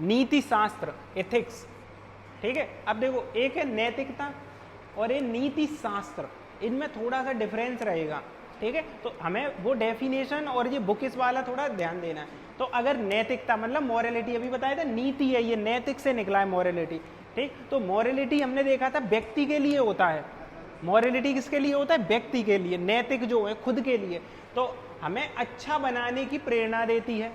नीति शास्त्र, एथिक्स, ठीक है। अब देखो, एक है नैतिकता और एक नीति शास्त्र, इनमें थोड़ा सा डिफरेंस रहेगा, ठीक है। तो हमें वो डेफिनेशन और ये बुकिस वाला थोड़ा ध्यान देना है। तो अगर नैतिकता मतलब मॉरलिटी, अभी बताया था नीति है, ये नैतिक से निकला है मॉरलिटी, ठीक। तो मॉरलिटी हमने देखा था व्यक्ति के लिए होता है, मॉरलिटी किसके लिए होता है? व्यक्ति के लिए। नैतिक जो है खुद के लिए, तो हमें अच्छा बनाने की प्रेरणा देती है।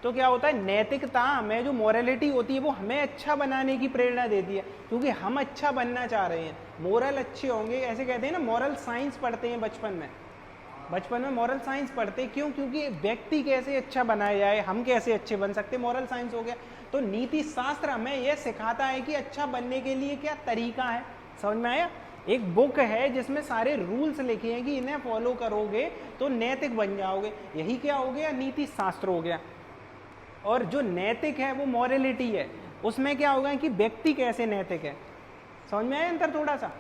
तो क्या होता है, नैतिकता हमें जो मॉरलिटी होती है वो हमें अच्छा बनाने की प्रेरणा देती है, क्योंकि हम अच्छा बनना चाह रहे हैं, मोरल अच्छे होंगे। ऐसे कहते हैं ना, मॉरल साइंस पढ़ते हैं बचपन में मॉरल साइंस पढ़ते हैं, क्यों? क्योंकि व्यक्ति कैसे अच्छा बनाया जाए, हम कैसे अच्छे बन सकते, मॉरल साइंस हो गया। तो नीति शास्त्र हमें यह सिखाता है कि अच्छा बनने के लिए क्या तरीका है। समझ में आया? एक बुक है जिसमें सारे रूल्स लिखे हैं कि इन्हें फॉलो करोगे तो नैतिक बन जाओगे, यही क्या हो गया? नीति शास्त्र हो गया। और जो नैतिक है वो मॉरलिटी है, उसमें क्या होगा कि व्यक्ति कैसे नैतिक है। समझ में आया अंतर थोड़ा सा?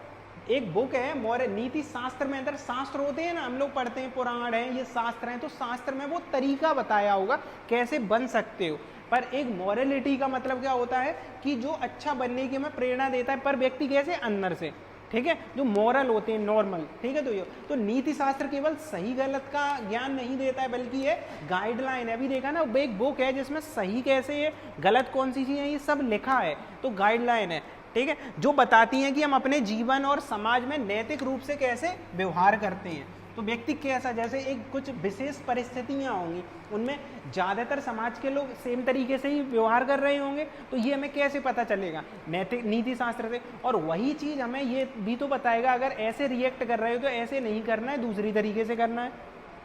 एक बुक है नीति शास्त्र में अंदर शास्त्र होते हैं ना, हम लोग पढ़ते हैं, पुराण है, ये शास्त्र हैं, तो शास्त्र में वो तरीका बताया होगा कैसे बन सकते हो। पर एक मॉरलिटी का मतलब क्या होता है कि जो अच्छा बनने की हमें प्रेरणा देता है, पर व्यक्ति कैसे? अंदर से, ठीक है, जो मॉरल होते हैं, नॉर्मल, ठीक है। तो नीति शास्त्र केवल सही गलत का ज्ञान नहीं देता है, बल्कि ये गाइडलाइन है। अभी देखा ना, एक बुक है जिसमें सही कैसे है, गलत कौन सी चीज़ है, ये सब लिखा है। तो गाइडलाइन है, ठीक है, जो बताती हैं कि हम अपने जीवन और समाज में नैतिक रूप से कैसे व्यवहार करते हैं। तो व्यक्ति कैसा, जैसे एक कुछ विशेष परिस्थितियां होंगी, उनमें ज़्यादातर समाज के लोग सेम तरीके से ही व्यवहार कर रहे होंगे, तो ये हमें कैसे पता चलेगा? नैतिक नीति शास्त्र से। और वही चीज़ हमें ये भी तो बताएगा, अगर ऐसे रिएक्ट कर रहे हो तो ऐसे नहीं करना है, दूसरी तरीके से करना है,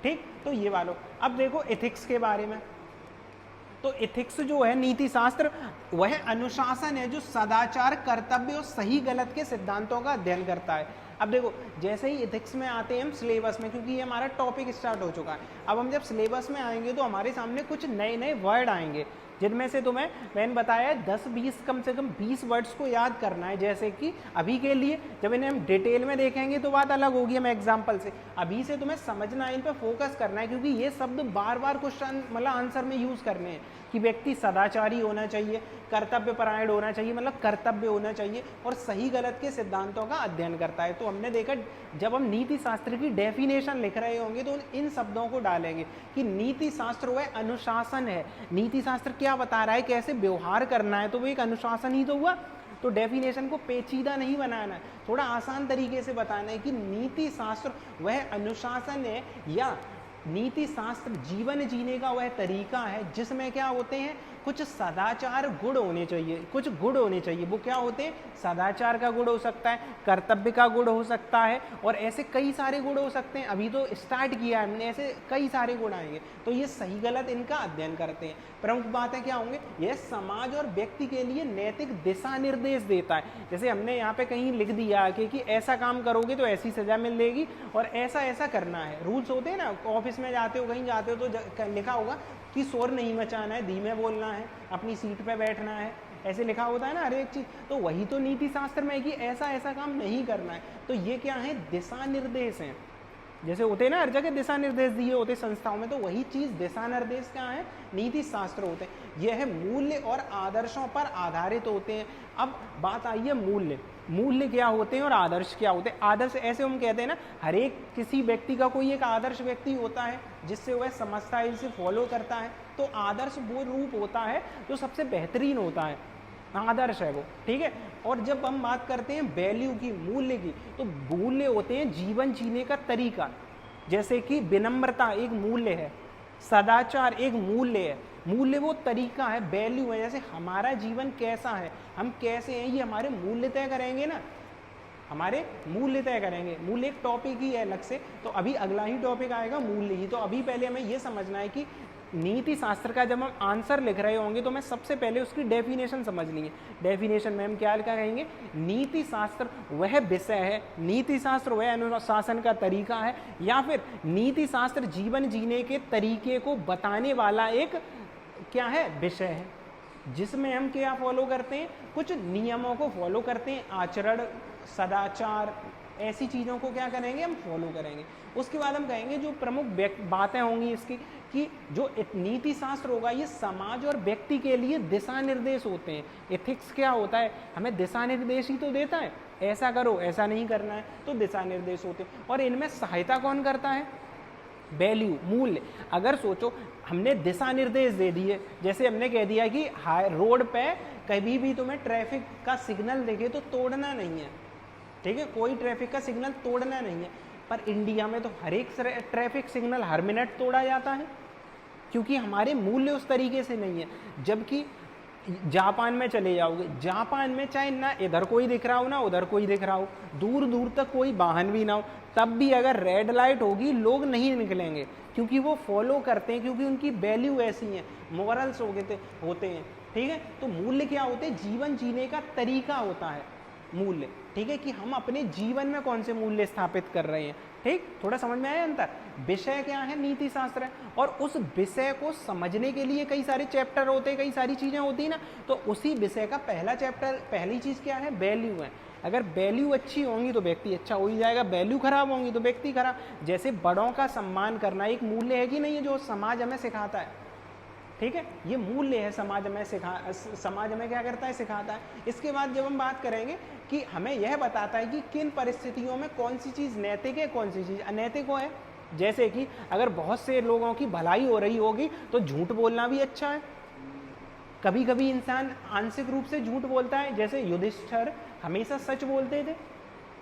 ठीक। तो ये वालों, अब देखो एथिक्स के बारे में। तो एथिक्स जो है नीति शास्त्र, वह अनुशासन है जो सदाचार, कर्तव्य और सही गलत के सिद्धांतों का अध्ययन करता है। अब देखो, जैसे ही एथिक्स में आते हैं हम सिलेबस में, क्योंकि ये हमारा टॉपिक स्टार्ट हो चुका है, अब हम जब सिलेबस में आएंगे तो हमारे सामने कुछ नए नए वर्ड आएंगे, जिनमें से तुम्हें मैंने बताया 10-20 कम से कम 20 वर्ड्स को याद करना है। जैसे कि अभी के लिए जब इन्हें हम डिटेल में देखेंगे तो बात अलग होगी, हम एग्जाम्पल से, अभी से तुम्हें समझना है, इन पर फोकस करना है, क्योंकि ये शब्द बार बार क्वेश्चन मतलब आंसर में यूज करने हैं कि व्यक्ति सदाचारी होना चाहिए, कर्तव्य परायण होना चाहिए, मतलब कर्तव्य होना चाहिए, और सही गलत के सिद्धांतों का अध्ययन करता है। तो हमने देखा, जब हम नीति शास्त्र की डेफिनेशन लिख रहे होंगे तो इन शब्दों को डालेंगे कि नीति शास्त्र वह अनुशासन है। नीति शास्त्र क्या बता रहा है, कैसे व्यवहार करना है, तो वो एक अनुशासन ही तो हुआ। तो डेफिनेशन को पेचीदा नहीं बनाना है, थोड़ा आसान तरीके से बताना है कि नीति शास्त्र वह अनुशासन है, या नीति शास्त्र जीवन जीने का वह तरीका है जिसमें क्या होते हैं, कुछ सदाचार गुण होने चाहिए, कुछ गुण होने चाहिए। वो क्या होते हैं? सदाचार का गुण हो सकता है, कर्तव्य का गुण हो सकता है, और ऐसे कई सारे गुण हो सकते हैं। अभी तो स्टार्ट किया है हमने, ऐसे कई सारे गुण आएंगे। तो ये सही गलत इनका अध्ययन करते हैं। प्रमुख बातें क्या होंगे? यह समाज और व्यक्ति के लिए नैतिक दिशा निर्देश देता है। जैसे हमने यहाँ पे कहीं लिख दिया कि ऐसा काम करोगे तो ऐसी सजा मिलेगी, और ऐसा ऐसा करना है। रूल्स होते हैं ना, ऑफिस में जाते हो, कहीं जाते हो तो लिखा होगा कि शोर नहीं मचाना है, धीमे बोलना है, अपनी सीट पे बैठना है, ऐसे लिखा होता है ना हर एक चीज। तो वही तो नीति शास्त्र में है कि ऐसा ऐसा काम नहीं करना है। तो ये क्या है? दिशा निर्देश हैं। जैसे होते हैं ना हर जगह दिशा निर्देश दिए होते संस्थाओं में, तो वही चीज दिशा निर्देश क्या है? नीति शास्त्र होते हैं। यह मूल्य और आदर्शों पर आधारित होते हैं। अब बात आई है मूल्य क्या होते हैं और आदर्श क्या होते हैं। आदर्श ऐसे हम कहते हैं ना, हर एक किसी व्यक्ति का कोई एक आदर्श व्यक्ति होता है जिससे वह समझता है, इसे फॉलो करता है। तो आदर्श वो रूप होता है जो सबसे बेहतरीन होता है, आदर्श है वो, ठीक है। और जब हम बात करते हैं वैल्यू की, मूल्य की, तो मूल्य होते हैं जीवन जीने का तरीका। जैसे कि विनम्रता एक मूल्य है, सदाचार एक मूल्य है। मूल्य वो तरीका है, वैल्यू है, जैसे हमारा जीवन कैसा है, हम कैसे हैं, ये हमारे मूल्य तय करेंगे ना, हमारे मूल्य तय करेंगे। मूल्य एक टॉपिक ही है अलग से, तो अभी अगला ही टॉपिक आएगा मूल्य ही। तो अभी पहले हमें ये समझना है कि नीति शास्त्र का जब हम आंसर लिख रहे होंगे तो हमें सबसे पहले उसकी डेफिनेशन समझनी है। डेफिनेशन में हम क्या कहेंगे? नीति शास्त्र वह विषय है, नीति शास्त्र वह अनुशासन का तरीका है, या फिर नीति शास्त्र जीवन जीने के तरीके को बताने वाला एक क्या है? विषय है, जिसमें हम क्या फॉलो करते हैं? कुछ नियमों को फॉलो करते हैं, आचरण, सदाचार ऐसी चीज़ों को क्या करेंगे, हम फॉलो करेंगे। उसके बाद हम कहेंगे जो प्रमुख बातें होंगी इसकी, कि जो नीति शास्त्र होगा ये समाज और व्यक्ति के लिए दिशा निर्देश होते हैं। एथिक्स क्या होता है, हमें दिशा निर्देश ही तो देता है, ऐसा करो ऐसा नहीं करना है, तो दिशा निर्देश होते हैं। और इनमें सहायता कौन करता है, वैल्यू, मूल्य। अगर सोचो हमने दिशा निर्देश दे दिए, जैसे हमने कह दिया कि रोड पे कभी भी तुम्हें ट्रैफिक का सिग्नल देखे तो तोड़ना नहीं है, ठीक है, कोई ट्रैफिक का सिग्नल तोड़ना नहीं है। पर इंडिया में तो हर एक ट्रैफिक सिग्नल हर मिनट तोड़ा जाता है, क्योंकि हमारे मूल्य उस तरीके से नहीं है। जबकि जापान में चले जाओगे, जापान में चाहे ना इधर कोई दिख रहा हो ना उधर कोई दिख रहा हो, दूर दूर तक कोई वाहन भी ना हो, तब भी अगर रेड लाइट होगी लोग नहीं निकलेंगे, क्योंकि वो फॉलो करते हैं, क्योंकि उनकी वैल्यू ऐसी है, मॉरल्स होते हैं, ठीक है। तो मूल्य क्या होते हैं, जीवन जीने का तरीका होता है मूल्य, ठीक है, कि हम अपने जीवन में कौन से मूल्य स्थापित कर रहे हैं, ठीक। थोड़ा समझ में आया अंतर। विषय क्या है, नीति शास्त्र है, और उस विषय को समझने के लिए कई सारे चैप्टर होते हैं, कई सारी चीजें होती है ना। तो उसी विषय का पहला चैप्टर, पहली चीज क्या है, वैल्यू है। अगर वैल्यू अच्छी होंगी तो व्यक्ति अच्छा हो ही जाएगा, वैल्यू खराब होंगी तो व्यक्ति खराब। जैसे बड़ों का सम्मान करना एक मूल्य है कि नहीं है, जो समाज हमें सिखाता है, ठीक है, ये मूल्य है, समाज हमें क्या करता है, सिखाता है। इसके बाद जब हम बात करेंगे कि हमें यह बताता है कि किन परिस्थितियों में कौन सी चीज़ नैतिक है, कौन सी चीज़ अनैतिक है। जैसे कि अगर बहुत से लोगों की भलाई हो रही होगी तो झूठ बोलना भी अच्छा है। कभी कभी इंसान आंशिक रूप से झूठ बोलता है, जैसे युधिष्ठिर हमेशा सच बोलते थे,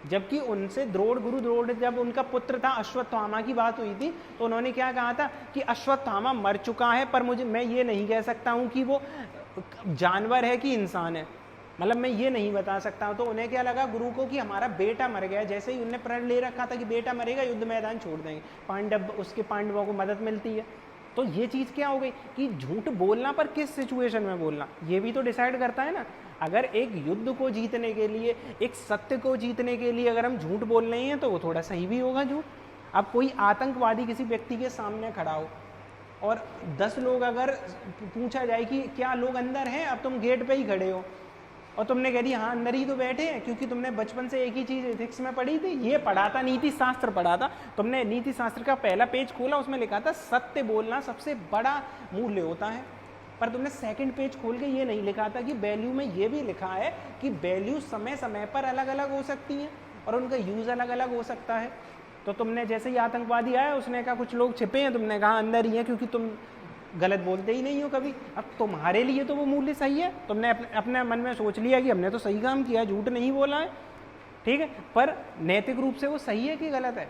जबकि उनसे गुरु जब उनका पुत्र था अश्वत्थामा की बात हुई थी, तो उन्होंने क्या कहा था कि अश्वत्थामा मर चुका है, पर मैं ये नहीं कह सकता हूँ कि वो जानवर है कि इंसान है, मतलब मैं ये नहीं बता सकता हूँ। तो उन्हें क्या लगा गुरु को कि हमारा बेटा मर गया, जैसे ही उन्हें प्रण ले रखा था कि बेटा मरेगा युद्ध मैदान छोड़ देंगे, उसके पांडवों को मदद मिलती है। तो ये चीज़ क्या हो गई कि झूठ बोलना, पर किस सिचुएशन में बोलना, ये भी तो डिसाइड करता है ना। अगर एक युद्ध को जीतने के लिए, एक सत्य को जीतने के लिए अगर हम झूठ बोल रहे हैं तो वो थोड़ा सही भी होगा झूठ। अब कोई आतंकवादी किसी व्यक्ति के सामने खड़ा हो और 10 लोग अगर पूछा जाए कि क्या लोग अंदर हैं, अब तुम गेट पे ही खड़े हो और तुमने कह दिया हाँ अंदर ही तो बैठे हैं, क्योंकि तुमने बचपन से एक ही चीज़ एथिक्स में पढ़ी थी, ये पढ़ा था, नीति शास्त्र पढ़ा था तुमने। नीति शास्त्र का पहला पेज खोला, उसमें लिखा था सत्य बोलना सबसे बड़ा मूल्य होता है। पर तुमने सेकंड पेज खोल के ये नहीं लिखा था कि वैल्यू में ये भी लिखा है कि वैल्यू समय समय पर अलग अलग हो सकती हैं और उनका यूज़ अलग अलग हो सकता है। तो तुमने जैसे ही आतंकवादी आया, उसने कहा कुछ लोग छिपे हैं, तुमने कहा अंदर ही है, क्योंकि तुम गलत बोलते ही नहीं हो कभी। अब तुम्हारे लिए तो वो मूल्य सही है, तुमने अपने मन में सोच लिया कि हमने तो सही काम किया, झूठ नहीं बोला है, ठीक है, पर नैतिक रूप से वो सही है कि गलत है,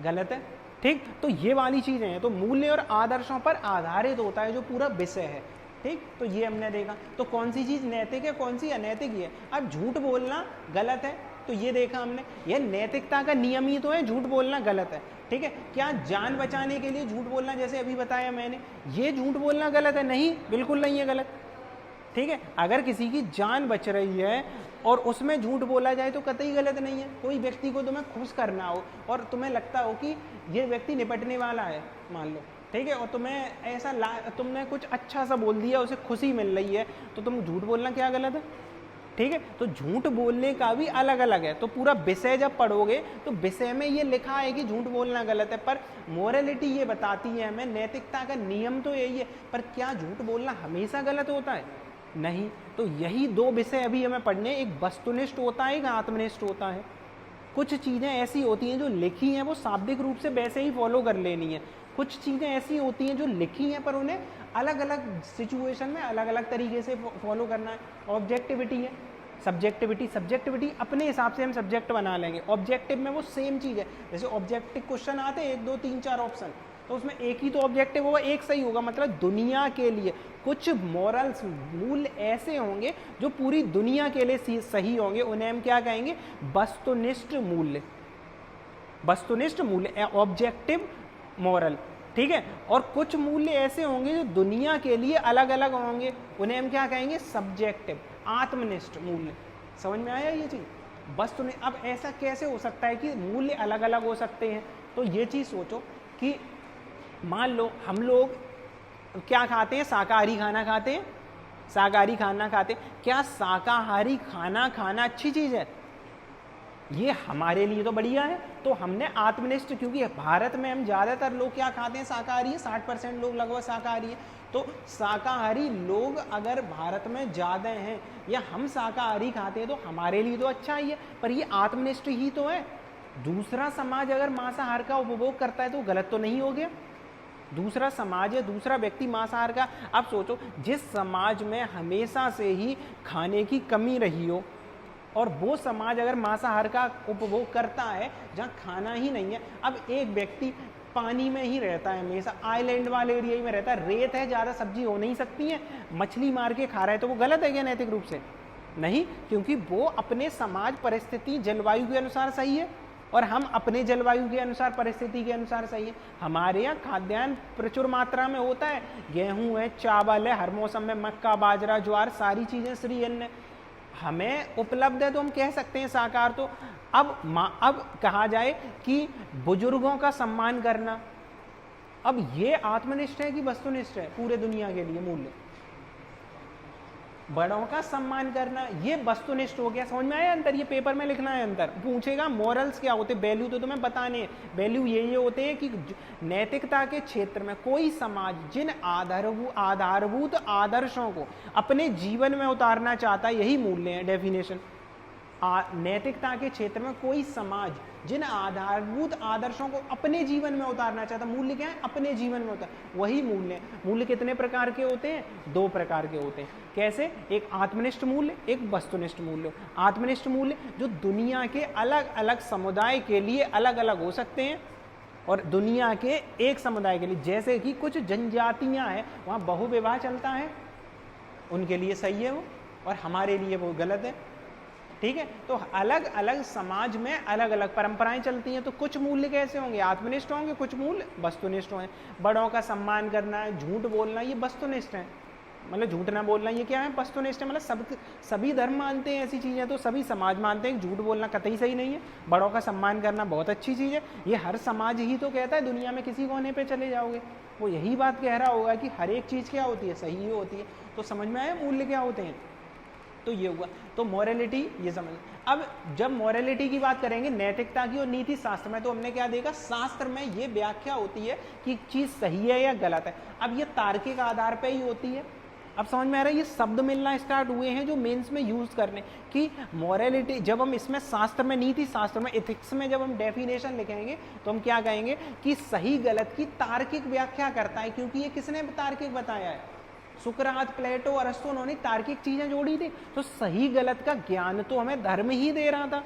गलत है, ठीक। तो ये वाली चीजें हैं। तो मूल्य और आदर्शों पर आधारित होता है जो पूरा विषय है, ठीक। तो ये हमने देखा, तो कौन सी चीज नैतिक है, कौन सी अनैतिक है। अब झूठ बोलना गलत है, तो ये देखा हमने, यह नैतिकता का नियम ही तो है, झूठ बोलना गलत है, ठीक है। क्या जान बचाने के लिए झूठ बोलना, जैसे अभी बताया मैंने, ये झूठ बोलना गलत है? नहीं, बिल्कुल नहीं है गलत, ठीक है। अगर किसी की जान बच रही है और उसमें झूठ बोला जाए तो कतई गलत नहीं है। कोई व्यक्ति को तुम्हें खुश करना हो और तुम्हें लगता हो कि ये व्यक्ति निपटने वाला है, मान लो, ठीक है, और तुम्हें ऐसा तुमने कुछ अच्छा सा बोल दिया, उसे खुशी मिल रही है, तो तुम झूठ बोलना क्या गलत है, ठीक है। तो झूठ बोलने का भी अलग अलग है। तो पूरा विषय जब पढ़ोगे तो विषय में ये लिखा है कि झूठ बोलना गलत है, पर मोरलिटी ये बताती है हमें, नैतिकता का नियम तो यही है। पर क्या झूठ बोलना हमेशा गलत होता है? नहीं। तो यही दो विषय अभी हमें पढ़ने, एक वस्तुनिष्ठ होता है, एक आत्मनिष्ठ होता है। कुछ चीज़ें ऐसी होती हैं जो लिखी हैं वो शाब्दिक रूप से वैसे ही फॉलो कर लेनी है, कुछ चीज़ें ऐसी होती हैं जो लिखी हैं पर उन्हें अलग अलग सिचुएशन में अलग अलग तरीके से फॉलो करना है। ऑब्जेक्टिविटी है, सब्जेक्टिविटी अपने हिसाब से हम सब्जेक्ट बना लेंगे। ऑब्जेक्टिव में वो सेम चीज़ है, जैसे ऑब्जेक्टिव क्वेश्चन आते हैं 1 2 3 4 ऑप्शन, तो उसमें एक ही तो ऑब्जेक्टिव होगा, एक सही होगा। मतलब दुनिया के लिए कुछ मॉरल्स, मूल्य ऐसे होंगे जो पूरी दुनिया के लिए सही होंगे, उन्हें हम क्या कहेंगे? वस्तुनिष्ठ मूल्य, वस्तुनिष्ठ मूल्य, ऑब्जेक्टिव मॉरल, ठीक है। और कुछ मूल्य ऐसे होंगे जो दुनिया के लिए अलग अलग होंगे, उन्हें हम क्या कहेंगे? सब्जेक्टिव, आत्मनिष्ठ मूल्य। समझ में आया ये चीज़? वस्तुनिष्ठ। अब ऐसा कैसे हो सकता है कि मूल्य अलग अलग हो सकते हैं? तो ये चीज़ सोचो कि मान लो हम लोग क्या खाते हैं, शाकाहारी खाना खाते हैं, शाकाहारी खाना खाते हैं। क्या शाकाहारी खाना खाना अच्छी चीज़ है? ये हमारे लिए तो बढ़िया है। तो हमने आत्मनिष्ठ, क्योंकि भारत में हम ज़्यादातर लोग क्या खाते हैं, शाकाहारी है, 60% लोग लगभग शाकाहारी है। तो शाकाहारी लोग अगर भारत में ज़्यादा हैं या हम शाकाहारी खाते हैं तो हमारे लिए तो अच्छा ही है, पर ये आत्मनिष्ठ ही तो है। दूसरा समाज अगर मांसाहार का उपभोग करता है तो गलत तो नहीं हो गया। दूसरा समाज या दूसरा व्यक्ति मांसाहार का, आप सोचो जिस समाज में हमेशा से ही खाने की कमी रही हो और वो समाज अगर मांसाहार का उपभोग करता है जहाँ खाना ही नहीं है। अब एक व्यक्ति पानी में ही रहता है, हमेशा आइलैंड वाले एरिया में रहता है, रेत है, ज़्यादा सब्जी हो नहीं सकती है, मछली मार के खा रहा है, तो वो गलत है क्या नैतिक रूप से? नहीं, क्योंकि वो अपने समाज परिस्थिति जलवायु के अनुसार सही है और हम अपने जलवायु के अनुसार परिस्थिति के अनुसार सही है। हमारे यहाँ खाद्यान्न प्रचुर मात्रा में होता है, गेहूँ है, चावल है, हर मौसम में मक्का, बाजरा, ज्वार, सारी चीज़ें श्री अन्न हमें उपलब्ध है, तो हम कह सकते हैं साकार। तो अब कहा जाए कि बुजुर्गों का सम्मान करना, अब ये आत्मनिष्ठ है कि वस्तुनिष्ठ है? पूरे दुनिया के लिए मूल्य। बड़ों का सम्मान करना ये वस्तुनिष्ठ हो गया। समझ में आया अंतर? ये पेपर में लिखना है अंतर। पूछेगा मोरल्स क्या होते, वैल्यू तो तुम्हें बताने हैं। वैल्यू ये होते हैं कि नैतिकता के क्षेत्र में कोई समाज जिन आधारभूत आदर्शों को अपने जीवन में उतारना चाहता है, यही मूल्य है डेफिनेशन। नैतिकता के क्षेत्र में कोई समाज जिन आधारभूत आदर्शों को अपने जीवन में उतारना चाहता, मूल्य क्या है? अपने जीवन में उतार, वही मूल्य है। मूल्य कितने प्रकार के होते हैं? 2 प्रकार के होते हैं। कैसे? एक आत्मनिष्ठ मूल्य, एक वस्तुनिष्ठ मूल्य। आत्मनिष्ठ मूल्य जो दुनिया के अलग अलग समुदाय के लिए अलग अलग हो सकते हैं और दुनिया के एक समुदाय के लिए, जैसे कि कुछ जनजातियां हैं वहाँ बहुविवाह चलता है, उनके लिए सही है वो, और हमारे लिए वो गलत है। ठीक है? तो अलग अलग समाज में अलग अलग परंपराएं चलती हैं। तो कुछ मूल्य कैसे होंगे? आत्मनिष्ठ होंगे, कुछ मूल्य वस्तुनिष्ठ होंगे। बड़ों का सम्मान करना है, झूठ बोलना, ये वस्तुनिष्ठ है, मतलब झूठ ना बोलना, ये क्या है? वस्तुनिष्ठ है। मतलब सभी धर्म मानते हैं ऐसी चीज़ें, तो सभी समाज मानते हैं झूठ बोलना कतई सही नहीं है। बड़ों का सम्मान करना बहुत अच्छी चीज़ है, ये हर समाज ही तो कहता है। दुनिया में किसी कोने पे चले जाओगे वो यही बात कह रहा होगा कि हर एक चीज़ क्या होती है? सही होती है। तो समझ में आया मूल्य क्या होते हैं? तो ये हुआ। तो मोरालिटी ये समझ। अब जब मोरालिटी की बात करेंगे नैतिकता की और नीति शास्त्र में, तो हमने क्या देखा? शास्त्र में ये व्याख्या होती है कि चीज सही है या गलत है। अब ये तार्किक आधार पे ही होती है। अब समझ में आ रहा है? ये शब्द मिलना स्टार्ट हुए हैं जो मेंस में यूज करने कि मोरालिटी, जब हम इसमें शास्त्र में, नीति शास्त्र में, एथिक्स में जब हम डेफिनेशन लिखेंगे तो हम क्या कहेंगे कि सही गलत की तार्किक व्याख्या करता है। क्योंकि ये किसने तार्किक बताया है? सुकरात, प्लेटो, अरस्तु, उन्होंने तार्किक चीजें जोड़ी थी। तो सही गलत का ज्ञान तो हमें धर्म ही दे रहा था,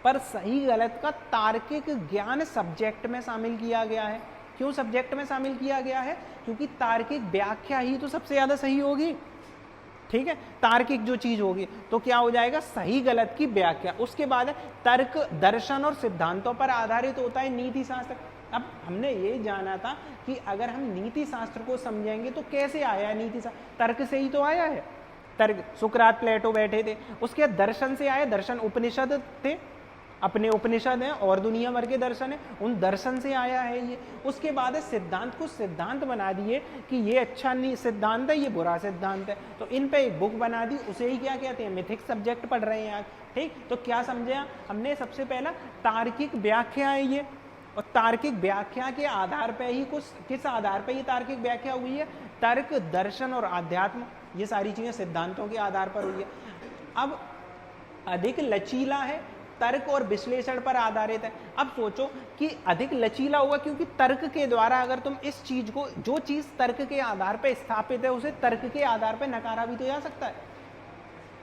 पर सही गलत का तार्किक ज्ञान सब्जेक्ट में शामिल किया गया है। क्यों सब्जेक्ट में शामिल किया गया है? क्योंकि तार्किक व्याख्या ही तो सबसे ज्यादा सही होगी। ठीक है? तार्किक जो चीज होगी तो क्या हो जाएगा? सही गलत की व्याख्या। उसके बाद तर्क, दर्शन और सिद्धांतों पर आधारित होता है नीति शास्त्र। अब हमने ये जाना था कि अगर हम नीति शास्त्र को समझेंगे तो कैसे आया है नीति शास्त्र? तर्क से ही तो आया है। तर्क, सुकरात, प्लेटो बैठे थे। उसके दर्शन से आया, दर्शन उपनिषद थे, अपने उपनिषद हैं और दुनिया भर के दर्शन है, उन दर्शन से आया है ये। उसके बाद है सिद्धांत, को सिद्धांत बना दिए कि ये अच्छा नहीं सिद्धांत है, ये बुरा सिद्धांत है, तो इन पे एक बुक बना दी, उसे ही क्या कहते हैं? मिथिक्स सब्जेक्ट पढ़ रहे हैं आज। ठीक? तो क्या समझे हमने? सबसे पहला तार्किक व्याख्या है ये, और तार्किक व्याख्या के आधार पर ही किस आधार पर ये तार्किक व्याख्या हुई है? तर्क, दर्शन और आध्यात्म, ये सारी चीजें सिद्धांतों के आधार पर हुई है। अब अधिक लचीला है, तर्क और विश्लेषण पर आधारित है। अब सोचो कि अधिक लचीला होगा क्योंकि तर्क के द्वारा अगर तुम इस चीज को, जो चीज तर्क के आधार पर स्थापित है, उसे तर्क के आधार पर नकारा भी तो जा सकता है।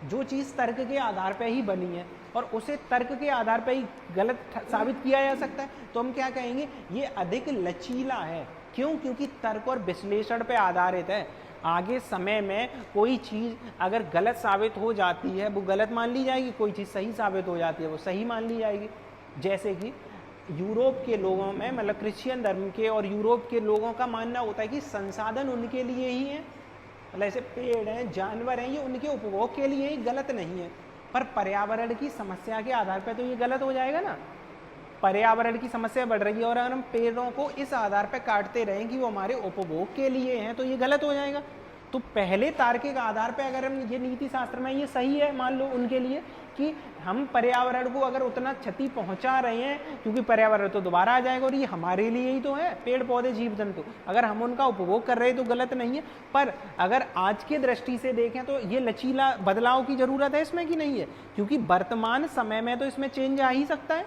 जो चीज तर्क के आधार पर ही बनी है और उसे तर्क के आधार पर ही गलत साबित किया जा सकता है, तो हम क्या कहेंगे? ये अधिक लचीला है। क्यों? क्योंकि तर्क और विश्लेषण पे आधारित है। आगे समय में कोई चीज अगर गलत साबित हो जाती है वो गलत मान ली जाएगी, कोई चीज सही साबित हो जाती है वो सही मान ली जाएगी। जैसे कि यूरोप के लोगों में, मतलब क्रिश्चियन धर्म के और यूरोप के लोगों का मानना होता है कि संसाधन उनके लिए ही है, मतलब ऐसे पेड़ हैं, जानवर हैं, ये उनके उपभोग के लिए ही, गलत नहीं है। पर पर्यावरण की समस्या के आधार पर तो ये गलत हो जाएगा ना। पर्यावरण की समस्या बढ़ रही है और अगर हम पेड़ों को इस आधार पर काटते रहें कि वो हमारे उपभोग के लिए हैं, तो ये गलत हो जाएगा। तो पहले तार्किक आधार पे अगर हम ये नीति शास्त्र में ये सही है मान लो उनके लिए कि हम पर्यावरण को अगर उतना क्षति पहुंचा रहे हैं, क्योंकि पर्यावरण तो दोबारा आ जाएगा और ये हमारे लिए ही तो है, पेड़ पौधे जीव जंतु, अगर हम उनका उपभोग कर रहे हैं तो गलत नहीं है। पर अगर आज की दृष्टि से देखें तो ये लचीला बदलाव की जरूरत है इसमें कि नहीं है, क्योंकि वर्तमान समय में तो इसमें चेंज आ ही सकता है,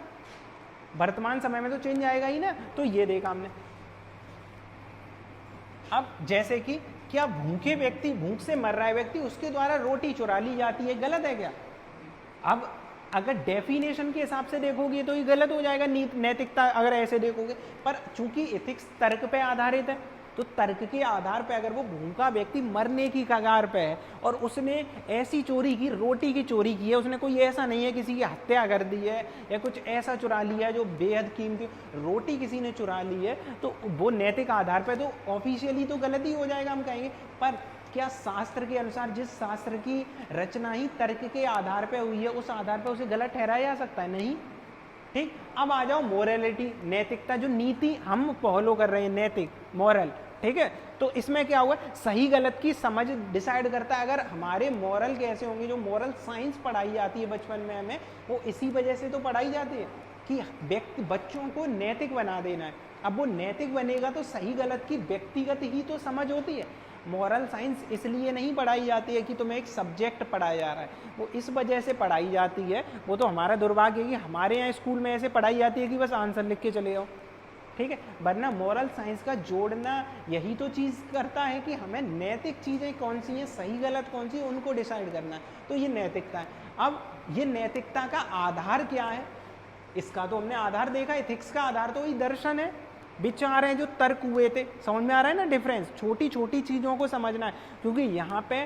वर्तमान समय में तो चेंज आएगा ही ना। तो ये देखा हमने। अब जैसे कि क्या भूखे व्यक्ति, भूख से मर रहा है व्यक्ति, उसके द्वारा रोटी चुरा ली जाती है, गलत है क्या? अब अगर डेफिनेशन के हिसाब से देखोगे तो ये गलत हो जाएगा, नैतिकता अगर ऐसे देखोगे। पर चूंकि एथिक्स तर्क पे आधारित है, तो तर्क के आधार पे अगर वो भूखा व्यक्ति मरने की कगार पे है और उसने ऐसी चोरी की, रोटी की चोरी की है, उसने कोई ऐसा नहीं है किसी की हत्या कर दी है या कुछ ऐसा चुरा लिया है जो बेहद कीमती रोटी किसी ने चुरा ली है, तो वो नैतिक आधार पे तो ऑफिशियली तो गलती हो जाएगा हम कहेंगे। पर क्या शास्त्र के अनुसार जिस शास्त्र की रचना ही तर्क के आधार पे हुई है, उस आधार पे उसे गलत ठहराया जा सकता है? नहीं। ठीक, अब आ जाओ मोरलिटी, नैतिकता, जो नीति हम फॉलो कर रहे हैं, नैतिक मॉरल, ठीक है। तो इसमें क्या हुआ, सही गलत की समझ डिसाइड करता है। अगर हमारे मॉरल कैसे होंगे, जो मॉरल साइंस पढ़ाई जाती है बचपन में हमें, वो इसी वजह से तो पढ़ाई जाती है कि व्यक्ति, बच्चों को नैतिक बना देना है। अब वो नैतिक बनेगा तो सही गलत की व्यक्तिगत ही तो समझ होती है। मॉरल साइंस इसलिए नहीं पढ़ाई जाती है कि तुम्हें एक सब्जेक्ट पढ़ाया जा रहा है, वो इस वजह से पढ़ाई जाती है। वो तो हमारा दुर्भाग्य है कि हमारे यहाँ स्कूल में ऐसे पढ़ाई जाती है कि बस आंसर लिख के चले जाओ, ठीक है। वरना मॉरल साइंस का जोड़ना यही तो चीज़ करता है कि हमें नैतिक चीज़ें कौन सी हैं, सही गलत कौन सी है, उनको डिसाइड करना है। तो ये नैतिकता है। अब ये नैतिकता का आधार क्या है, इसका तो हमने आधार देखा। एथिक्स का आधार तो वही दर्शन है, विचार हैं जो तर्क हुए थे। समझ में आ रहा है ना डिफरेंस? छोटी छोटी चीज़ों को समझना है, क्योंकि यहाँ पे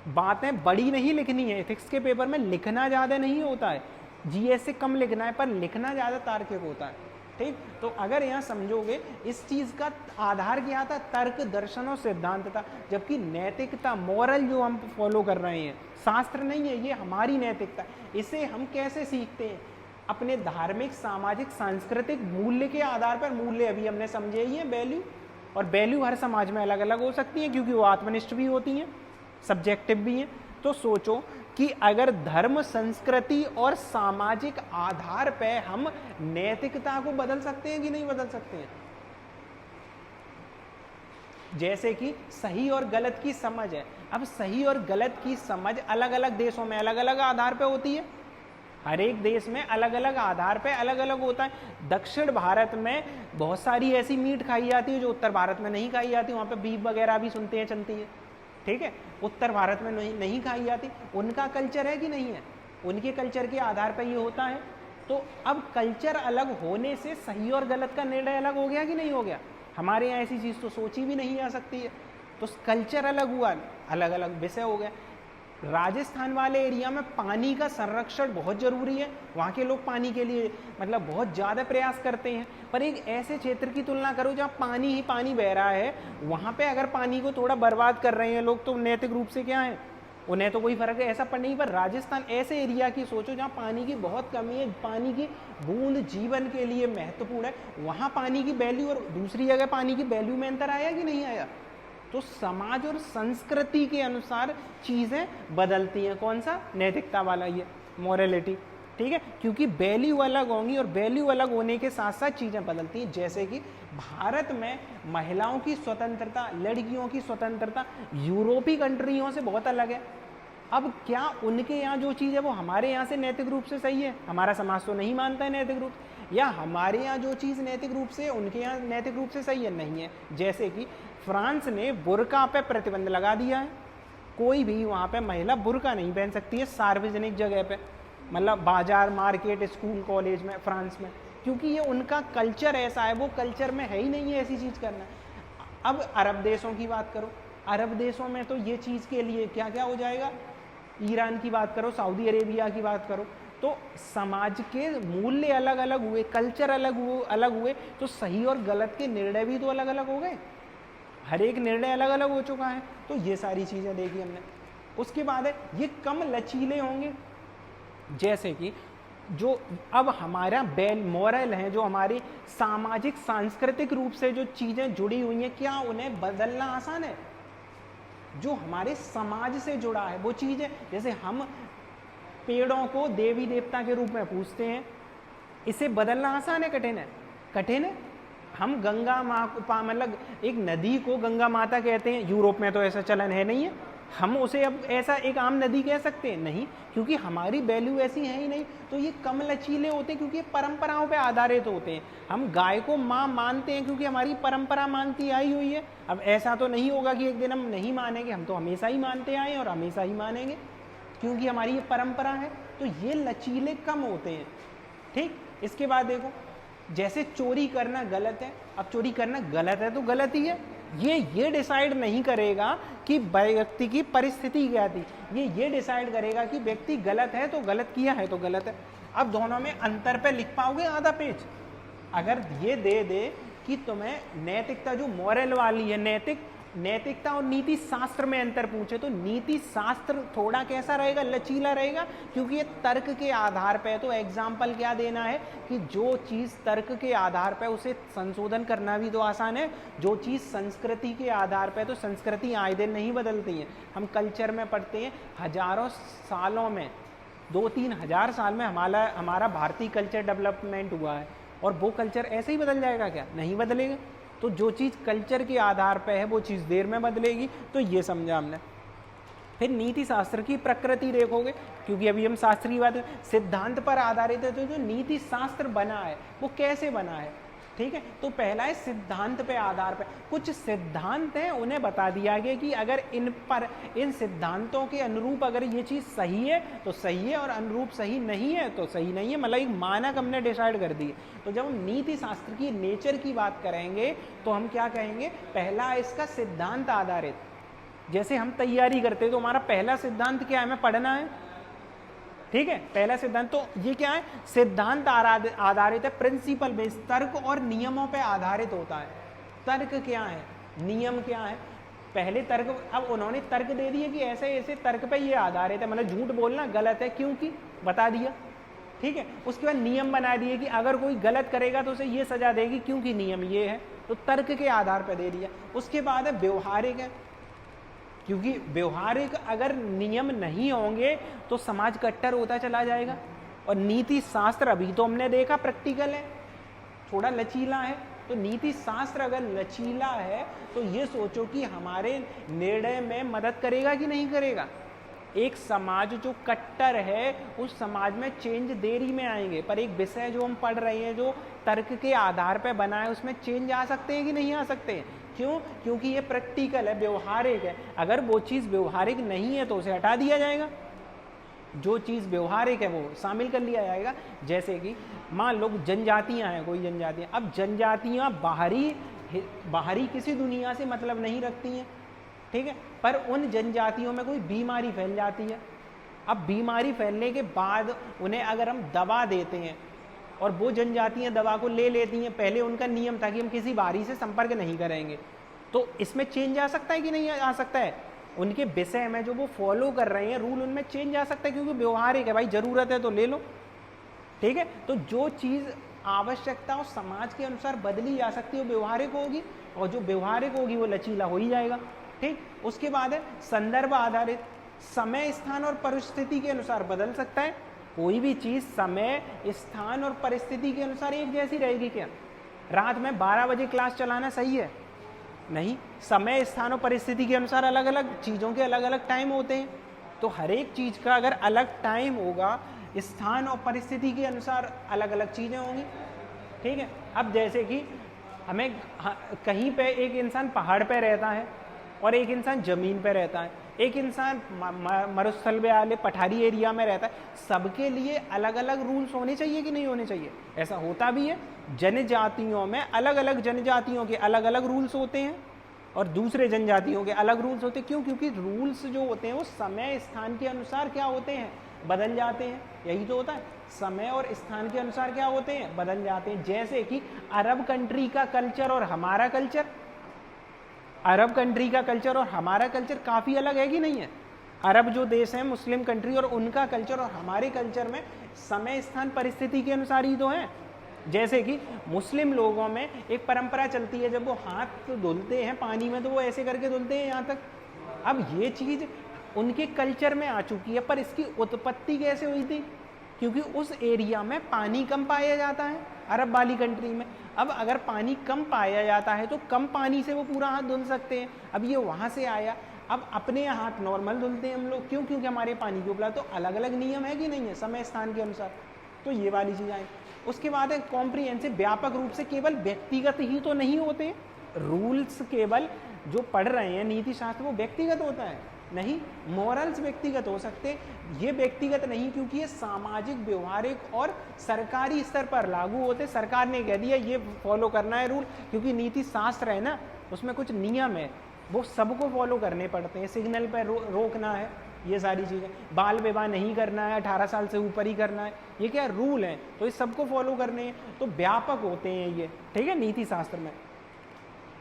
बातें बड़ी नहीं लिखनी है। एथिक्स के पेपर में लिखना ज़्यादा नहीं होता है, जीएस से कम लिखना है, पर लिखना ज़्यादा तार्किक होता है, ठीक। तो अगर यहाँ समझोगे, इस चीज़ का आधार क्या था, तर्क, दर्शन और सिद्धांत था। जबकि नैतिकता, मॉरल जो हम फॉलो कर रहे हैं, शास्त्र नहीं है, ये हमारी नैतिकता। इसे हम कैसे सीखते हैं? अपने धार्मिक, सामाजिक, सांस्कृतिक मूल्य के आधार पर। मूल्य अभी हमने समझे ही है, वैल्यू, और वैल्यू हर समाज में अलग अलग हो सकती है, क्योंकि वो आत्मनिष्ठ भी होती हैं, सब्जेक्टिव भी हैं। तो सोचो कि अगर धर्म, संस्कृति और सामाजिक आधार पे हम नैतिकता को बदल सकते हैं कि नहीं बदल सकते हैं? जैसे कि सही और गलत की समझ है। अब सही और गलत की समझ अलग अलग देशों में अलग अलग आधार पे होती है, हर एक देश में अलग अलग आधार पे अलग अलग होता है। दक्षिण भारत में बहुत सारी ऐसी मीट खाई जाती है जो उत्तर भारत में नहीं खाई जाती, वहाँ पे बीफ वगैरह भी सुनते हैं चलती है, ठीक है। उत्तर भारत में नहीं खाई जाती, उनका कल्चर है कि नहीं है, उनके कल्चर के आधार पर ये होता है। तो अब कल्चर अलग होने से सही और गलत का निर्णय अलग हो गया कि नहीं हो गया? हमारे यहाँ ऐसी चीज़ तो सोची भी नहीं आ सकती है। तो कल्चर अलग हुआ, अलग अलग विषय हो गए। राजस्थान वाले एरिया में पानी का संरक्षण बहुत जरूरी है, वहाँ के लोग पानी के लिए मतलब बहुत ज़्यादा प्रयास करते हैं। पर एक ऐसे क्षेत्र की तुलना करो जहाँ पानी ही पानी बह रहा है, वहाँ पे अगर पानी को थोड़ा बर्बाद कर रहे हैं लोग, तो नैतिक रूप से क्या है, उन्हें तो कोई फर्क है ऐसा पर नहीं। पर राजस्थान ऐसे एरिया की सोचो जहाँ पानी की बहुत कमी है, पानी की बूंद जीवन के लिए महत्वपूर्ण है, वहाँ पानी की वैल्यू और दूसरी जगह पानी की वैल्यू में अंतर आया कि नहीं आया? तो समाज और संस्कृति के अनुसार चीज़ें बदलती हैं। कौन सा? नैतिकता वाला, ये मॉरलिटी, ठीक है। क्योंकि वैल्यू अलग होंगी और वैल्यू अलग होने के साथ साथ चीज़ें बदलती हैं। जैसे कि भारत में महिलाओं की स्वतंत्रता, लड़कियों की स्वतंत्रता यूरोपीय कंट्रियों से बहुत अलग है। अब क्या उनके यहाँ जो चीज़ है वो हमारे यहाँ से नैतिक रूप से सही है? हमारा समाज तो नहीं मानता है नैतिक रूप, या हमारे यहाँ जो चीज़ नैतिक रूप से उनके यहाँ नैतिक रूप से सही है? नहीं है। जैसे कि फ्रांस ने बुर्का पे प्रतिबंध लगा दिया है, कोई भी वहाँ पे महिला बुर्का नहीं पहन सकती है सार्वजनिक जगह पे, मतलब बाजार, मार्केट, स्कूल, कॉलेज में, फ्रांस में, क्योंकि ये उनका कल्चर ऐसा है, वो कल्चर में है ही नहीं है ऐसी चीज़ करना। अब अरब देशों की बात करो, अरब देशों में तो ये चीज़ के लिए क्या क्या हो जाएगा, ईरान की बात करो, सऊदी अरेबिया की बात करो, तो समाज के मूल्य अलग अलग हुए, कल्चर अलग हुए, तो सही और गलत के निर्णय भी तो अलग अलग हो गए, हर एक निर्णय अलग अलग हो चुका है। तो ये सारी चीज़ें देखी हमने। उसके बाद है ये कम लचीले होंगे, जैसे कि जो अब हमारा मॉरल है, जो हमारी सामाजिक सांस्कृतिक रूप से जो चीज़ें जुड़ी हुई हैं, क्या उन्हें बदलना आसान है? जो हमारे समाज से जुड़ा है वो चीज़ है। जैसे हम पेड़ों को देवी देवता के रूप में पूजते हैं, इसे बदलना आसान है कठिन है? कठिन है। हम गंगा माँ को मतलब एक नदी को गंगा माता कहते हैं, यूरोप में तो ऐसा चलन है नहीं है, हम उसे अब ऐसा एक आम नदी कह सकते हैं? नहीं, क्योंकि हमारी वैल्यू ऐसी है ही नहीं। तो ये कम लचीले होते हैं क्योंकि ये परंपराओं पे आधारित होते हैं। हम गाय को माँ मानते हैं क्योंकि हमारी परंपरा मानती आई हुई है। अब ऐसा तो नहीं होगा कि एक दिन हम नहीं मानेंगे, हम तो हमेशा ही मानते आए और हमेशा ही मानेंगे क्योंकि हमारी ये परंपरा है। तो ये लचीले कम होते हैं। ठीक, इसके बाद देखो, जैसे चोरी करना गलत है, अब चोरी करना गलत है तो गलत ही है, ये डिसाइड नहीं करेगा कि व्यक्ति की परिस्थिति क्या थी, ये डिसाइड करेगा कि व्यक्ति गलत है तो गलत किया है तो गलत है। अब दोनों में अंतर पे लिख पाओगे आधा पेज? अगर ये दे दे कि तुम्हें नैतिकता जो मॉरल वाली है, नैतिकता और नीति शास्त्र में अंतर पूछे तो नीति शास्त्र थोड़ा कैसा रहेगा, लचीला रहेगा, क्योंकि ये तर्क के आधार पे। तो एग्जाम्पल क्या देना है कि जो चीज़ तर्क के आधार पे उसे संशोधन करना भी तो आसान है। जो चीज़ संस्कृति के आधार पे, तो संस्कृति आए दिन नहीं बदलती हैं। हम कल्चर में पढ़ते हैं हजारों सालों में, 2-3 हज़ार साल में हमारा भारतीय कल्चर डेवलपमेंट हुआ है, और वो कल्चर ऐसे ही बदल जाएगा क्या? नहीं बदलेगा। तो जो चीज़ कल्चर के आधार पे है वो चीज़ देर में बदलेगी। तो ये समझा हमने। फिर नीति शास्त्र की प्रकृति देखोगे, क्योंकि अभी हम शास्त्र की बात, सिद्धांत पर आधारित है। तो जो नीति शास्त्र बना है वो कैसे बना है? ठीक है, तो पहला है सिद्धांत पे आधार पे। कुछ सिद्धांत हैं, उन्हें बता दिया गया कि अगर इन सिद्धांतों के अनुरूप अगर ये चीज़ सही है तो सही है, और अनुरूप सही नहीं है तो सही नहीं है। मतलब एक मानक हमने डिसाइड कर दिए। तो जब हम नीति शास्त्र की नेचर की बात करेंगे तो हम क्या कहेंगे? पहला है इसका सिद्धांत आधारित। जैसे हम तैयारी करते हैं तो हमारा पहला सिद्धांत क्या है? हमें पढ़ना है। ठीक है, पहला सिद्धांत तो ये क्या है? सिद्धांत आधारित है, प्रिंसिपल बेस्ड, तर्क और नियमों पे आधारित होता है। तर्क क्या है, नियम क्या है? पहले तर्क, अब उन्होंने तर्क दे दिए कि ऐसे ऐसे तर्क पे ये आधारित है, मतलब झूठ बोलना गलत है क्योंकि बता दिया। ठीक है, उसके बाद नियम बना दिए कि अगर कोई गलत करेगा तो उसे ये सजा देगी क्योंकि नियम ये है। तो तर्क के आधार पर दे दिया। उसके बाद है व्यवहारिक है, क्योंकि व्यवहारिक अगर नियम नहीं होंगे तो समाज कट्टर होता चला जाएगा। और नीति शास्त्र अभी तो हमने देखा प्रैक्टिकल है, थोड़ा लचीला है। तो नीति शास्त्र अगर लचीला है तो ये सोचो कि हमारे निर्णय में मदद करेगा कि नहीं करेगा। एक समाज जो कट्टर है उस समाज में चेंज देरी में आएंगे, पर एक विषय जो हम पढ़ रहे हैं जो तर्क के आधार पर बना है उसमें चेंज आ सकते हैं कि नहीं आ सकते हैं? क्यों? क्योंकि ये प्रैक्टिकल है, व्यवहारिक है। अगर वो चीज़ व्यवहारिक नहीं है तो उसे हटा दिया जाएगा, जो चीज़ व्यवहारिक है वो शामिल कर लिया जाएगा। जैसे कि मान लो जनजातियां हैं, कोई जनजातियां, अब जनजातियां बाहरी किसी दुनिया से मतलब नहीं रखती हैं, ठीक है, पर उन जनजातियों में कोई बीमारी फैल जाती है। अब बीमारी फैलने के बाद उन्हें अगर हम दवा देते हैं और वो जनजातियां दवा को ले लेती हैं, पहले उनका नियम था कि हम किसी बाहरी से संपर्क नहीं करेंगे, तो इसमें चेंज आ सकता है कि नहीं आ सकता है? उनके विषय में जो वो फॉलो कर रहे हैं रूल, उनमें चेंज आ सकता है, क्योंकि व्यवहारिक है, भाई जरूरत है तो ले लो। ठीक है, तो जो चीज़ आवश्यकता और समाज के अनुसार बदली जा सकती है वो व्यवहारिक होगी, और जो व्यवहारिक होगी वो लचीला हो ही जाएगा। ठीक, उसके बाद है संदर्भ आधारित, समय स्थान और परिस्थिति के अनुसार बदल सकता है। कोई भी चीज़ समय स्थान और परिस्थिति के अनुसार एक जैसी रहेगी क्या? रात में 12 बजे क्लास चलाना सही है? नहीं, समय स्थान और परिस्थिति के अनुसार अलग अलग चीज़ों के अलग अलग टाइम होते हैं। तो हर एक चीज़ का अगर अलग टाइम होगा, स्थान और परिस्थिति के अनुसार अलग अलग चीज़ें होंगी। ठीक है, अब जैसे कि हमें कहीं पे एक इंसान पहाड़ पे रहता है और एक इंसान ज़मीन पे रहता है, एक इंसान मरुस्थल वाले पठारी एरिया में रहता है, सबके लिए अलग अलग रूल्स होने चाहिए कि नहीं होने चाहिए? ऐसा होता भी है। जनजातियों में अलग अलग जनजातियों के अलग अलग रूल्स होते हैं और दूसरे जनजातियों के अलग रूल्स होते हैं। क्यों? क्योंकि रूल्स जो होते हैं वो समय स्थान के अनुसार क्या होते हैं? बदल जाते हैं। यही तो होता है, समय और स्थान के अनुसार क्या होते हैं? बदल जाते हैं। जैसे कि अरब कंट्री का कल्चर और हमारा कल्चर, अरब कंट्री का कल्चर और हमारा कल्चर काफ़ी अलग है कि नहीं है? अरब जो देश है मुस्लिम कंट्री, और उनका कल्चर और हमारे कल्चर में समय स्थान परिस्थिति के अनुसार ही तो है। जैसे कि मुस्लिम लोगों में एक परंपरा चलती है, जब वो हाथ धुलते हैं पानी में तो वो ऐसे करके धुलते हैं यहाँ तक, अब ये चीज उनके कल्चर में आ चुकी है, पर इसकी उत्पत्ति कैसे हुई थी? क्योंकि उस एरिया में पानी कम पाया जाता है, अरब वाली कंट्री में। अब अगर पानी कम पाया जाता है तो कम पानी से वो पूरा हाथ धुल सकते हैं। अब ये वहाँ से आया, अब अपने हाथ नॉर्मल धुलते हैं हम लोग, क्यों? क्योंकि हमारे पानी के उपलब्ध, तो अलग अलग नियम है कि नहीं है समय स्थान के अनुसार, तो ये वाली चीज़ आई। उसके बाद है कॉम्प्रिहेंसिव, व्यापक रूप से केवल व्यक्तिगत ही तो नहीं होते रूल्स, केवल जो पढ़ रहे हैं नीति शास्त्र वो व्यक्तिगत होता है नहीं, मॉरल्स व्यक्तिगत हो सकते, ये व्यक्तिगत नहीं, क्योंकि ये सामाजिक, व्यवहारिक और सरकारी स्तर पर लागू होते। सरकार ने कह दिया ये फॉलो करना है रूल, क्योंकि नीति शास्त्र है ना, उसमें कुछ नियम है, वो सबको फॉलो करने पड़ते हैं। सिग्नल पर रोकना है, ये सारी चीज़ें, बाल विवाह नहीं करना है, 18 साल से ऊपर ही करना है, ये क्या रूल हैं, तो ये सबको फॉलो करने हैं, तो व्यापक होते हैं ये, ठीक है, नीति शास्त्र में।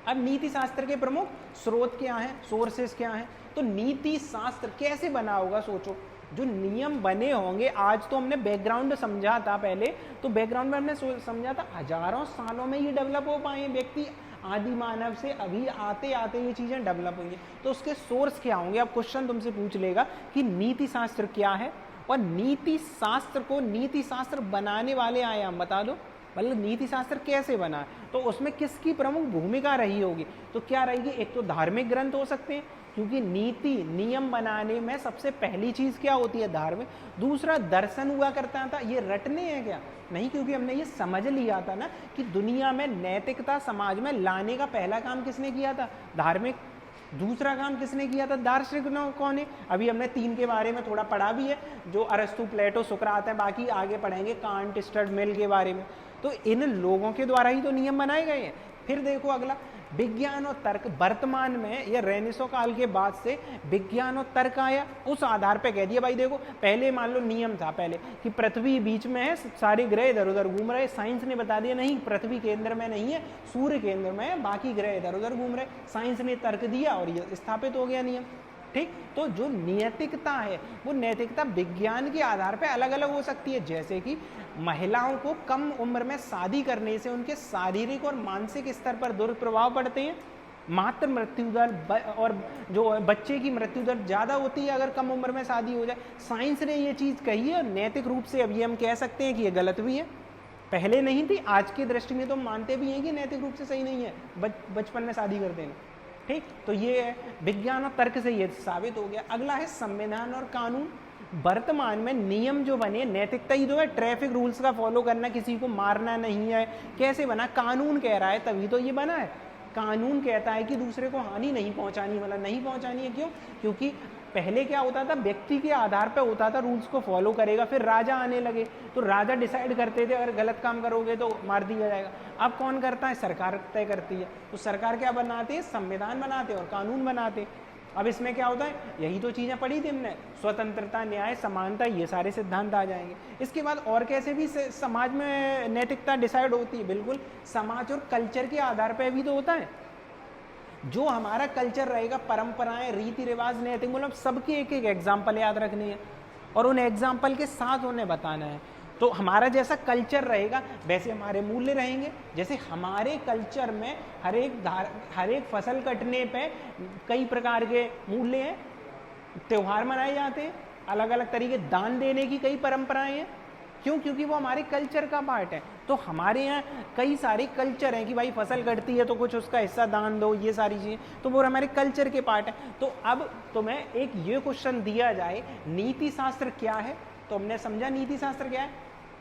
अब नीति शास्त्र के प्रमुख स्रोत क्या हैं, सोर्सेस क्या हैं? तो नीति शास्त्र कैसे बना होगा, सोचो, जो नियम बने होंगे, आज तो हमने बैकग्राउंड समझा था पहले, तो बैकग्राउंड में हमने समझा था हजारों सालों में ये डेवलप हो पाए, व्यक्ति आदि मानव से अभी आते आते ये चीजें डेवलप हुई हैं, तो उसके सोर्स क्या होंगे? अब क्वेश्चन तुमसे पूछ लेगा कि नीति शास्त्र क्या है, और नीति शास्त्र को, नीति शास्त्र बनाने वाले आयाम बता दो, मतलब नीति शास्त्र कैसे बना, तो उसमें किसकी प्रमुख भूमिका रही होगी? तो क्या रहेगी? एक तो धार्मिक ग्रंथ हो सकते हैं, क्योंकि नीति नियम बनाने में सबसे पहली चीज क्या होती है? धार्मिक। दूसरा दर्शन हुआ करता था, ये रटने हैं क्या? नहीं, क्योंकि हमने ये समझ लिया था ना कि दुनिया में नैतिकता समाज में लाने का पहला काम किसने किया था? धार्मिक। दूसरा काम किसने किया था? दार्शनिक कौन है? अभी हमने 3 के बारे में थोड़ा पढ़ा भी है, जो अरस्तु, प्लेटो, सुकरात है, बाकी आगे पढ़ेंगे कांट, स्टर्ड मिल के बारे में। तो इन लोगों के द्वारा ही तो नियम बनाए गए हैं। फिर देखो अगला, विज्ञान और तर्क। वर्तमान में या रेनेसो काल के बाद से विज्ञान और तर्क आया, उस आधार पे कह दिया भाई देखो, पहले मान लो नियम था पहले कि पृथ्वी बीच में है, सारे ग्रह इधर उधर घूम रहे, साइंस ने बता दिया नहीं, पृथ्वी केंद्र में नहीं है, सूर्य केंद्र में है, बाकी ग्रह इधर उधर घूम रहे, साइंस ने तर्क दिया और ये स्थापित हो गया नियम, ठीक। तो जो नैतिकता है वो नैतिकता विज्ञान के आधार पर अलग अलग हो सकती है, जैसे कि महिलाओं को कम उम्र में शादी करने से उनके शारीरिक और मानसिक स्तर पर दुष्प्रभाव पड़ते हैं, मातृ मृत्यु दर और जो बच्चे की मृत्यु दर ज़्यादा होती है अगर कम उम्र में शादी हो जाए। साइंस ने ये चीज़ कही है, नैतिक रूप से अब ये हम कह सकते हैं कि ये गलत भी है, पहले नहीं थी, आज की दृष्टि में तो हम मानते भी हैं कि नैतिक रूप से सही नहीं है बचपन में शादी कर देना, ठीक। तो ये विज्ञान और तर्क से ये साबित हो गया। अगला है संविधान और कानून। वर्तमान में नियम जो बने, नैतिकता ही तो है, ट्रैफिक रूल्स का फॉलो करना, किसी को मारना नहीं है, कैसे बना? कानून कह रहा है तभी तो ये बना है। कानून कहता है कि दूसरे को हानि नहीं पहुंचानी, मतलब नहीं पहुंचानी है। क्यों? क्योंकि पहले क्या होता था, व्यक्ति के आधार पर होता था, रूल्स को फॉलो करेगा, फिर राजा आने लगे तो राजा डिसाइड करते थे अगर गलत काम करोगे तो मार दिया जाएगा। अब कौन करता है? सरकार तय करती है। तो सरकार क्या बनाती है? संविधान बनाते और कानून बनाते। अब इसमें क्या होता है? यही तो चीज़ें पढ़ी थी हमने, स्वतंत्रता, न्याय, समानता, ये सारे सिद्धांत आ जाएंगे। इसके बाद और कैसे भी समाज में नैतिकता डिसाइड होती है? बिल्कुल समाज और कल्चर के आधार पर भी तो होता है। जो हमारा कल्चर रहेगा, परंपराएं, रीति रिवाज, नैतिक, मतलब सबके एक एक एग्जाम्पल याद रखने हैं और उन एग्जाम्पल के साथ उन्हें बताना है। तो हमारा जैसा कल्चर रहेगा वैसे हमारे मूल्य रहेंगे। जैसे हमारे कल्चर में हर एक फसल कटने पे कई प्रकार के मूल्य हैं, त्योहार मनाए जाते हैं, अलग अलग तरीके, दान देने की कई परंपराएं हैं। क्यों? क्योंकि वो हमारे कल्चर का पार्ट है। तो हमारे यहाँ कई सारे कल्चर हैं कि भाई फसल कटती है तो कुछ उसका हिस्सा दान दो, ये सारी चीज़ें, तो वो हमारे कल्चर के पार्ट है। तो अब तुम्हें एक ये क्वेश्चन दिया जाए, नीति शास्त्र क्या है? तो हमने समझा नीति शास्त्र क्या है।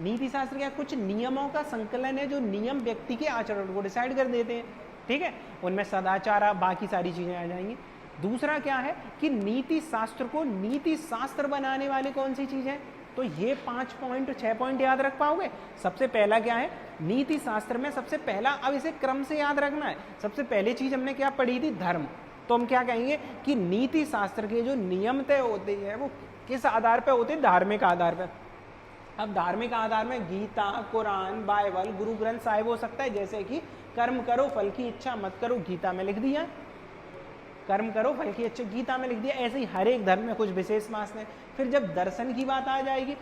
नीति शास्त्र क्या है? कुछ नियमों का संकलन है, जो नियम व्यक्ति के आचरण को डिसाइड कर देते हैं, ठीक है। उनमें सदाचार, बाकी सारी चीज़ें आ जाएंगी। दूसरा क्या है कि नीति शास्त्र को नीति शास्त्र बनाने वाले कौन सी चीज़ है? तो ये 5 पॉइंट 6 पॉइंट याद रख पाओगे। सबसे पहला क्या है? नीति शास्त्र में सबसे पहला, अब इसे क्रम से याद रखना है। सबसे पहली चीज हमने क्या पढ़ी थी? धर्म। तो हम क्या कहेंगे कि नीति शास्त्र के जो नियम तय होते हैं वो किस आधार पर होते हैं? धार्मिक आधार पर। अब धार्मिक आधार में गीता, कुरान, बाइबल, गुरु ग्रंथ साहिब हो सकता है, जैसे कि कर्म करो फल की इच्छा मत करो, गीता में लिख दिया, कर्म करो फल की इच्छा गीता में लिख दिया। ऐसे ही हर एक धर्म में कुछ विशेष मास है। फिर जब दर्शन की बात आ जाएगी,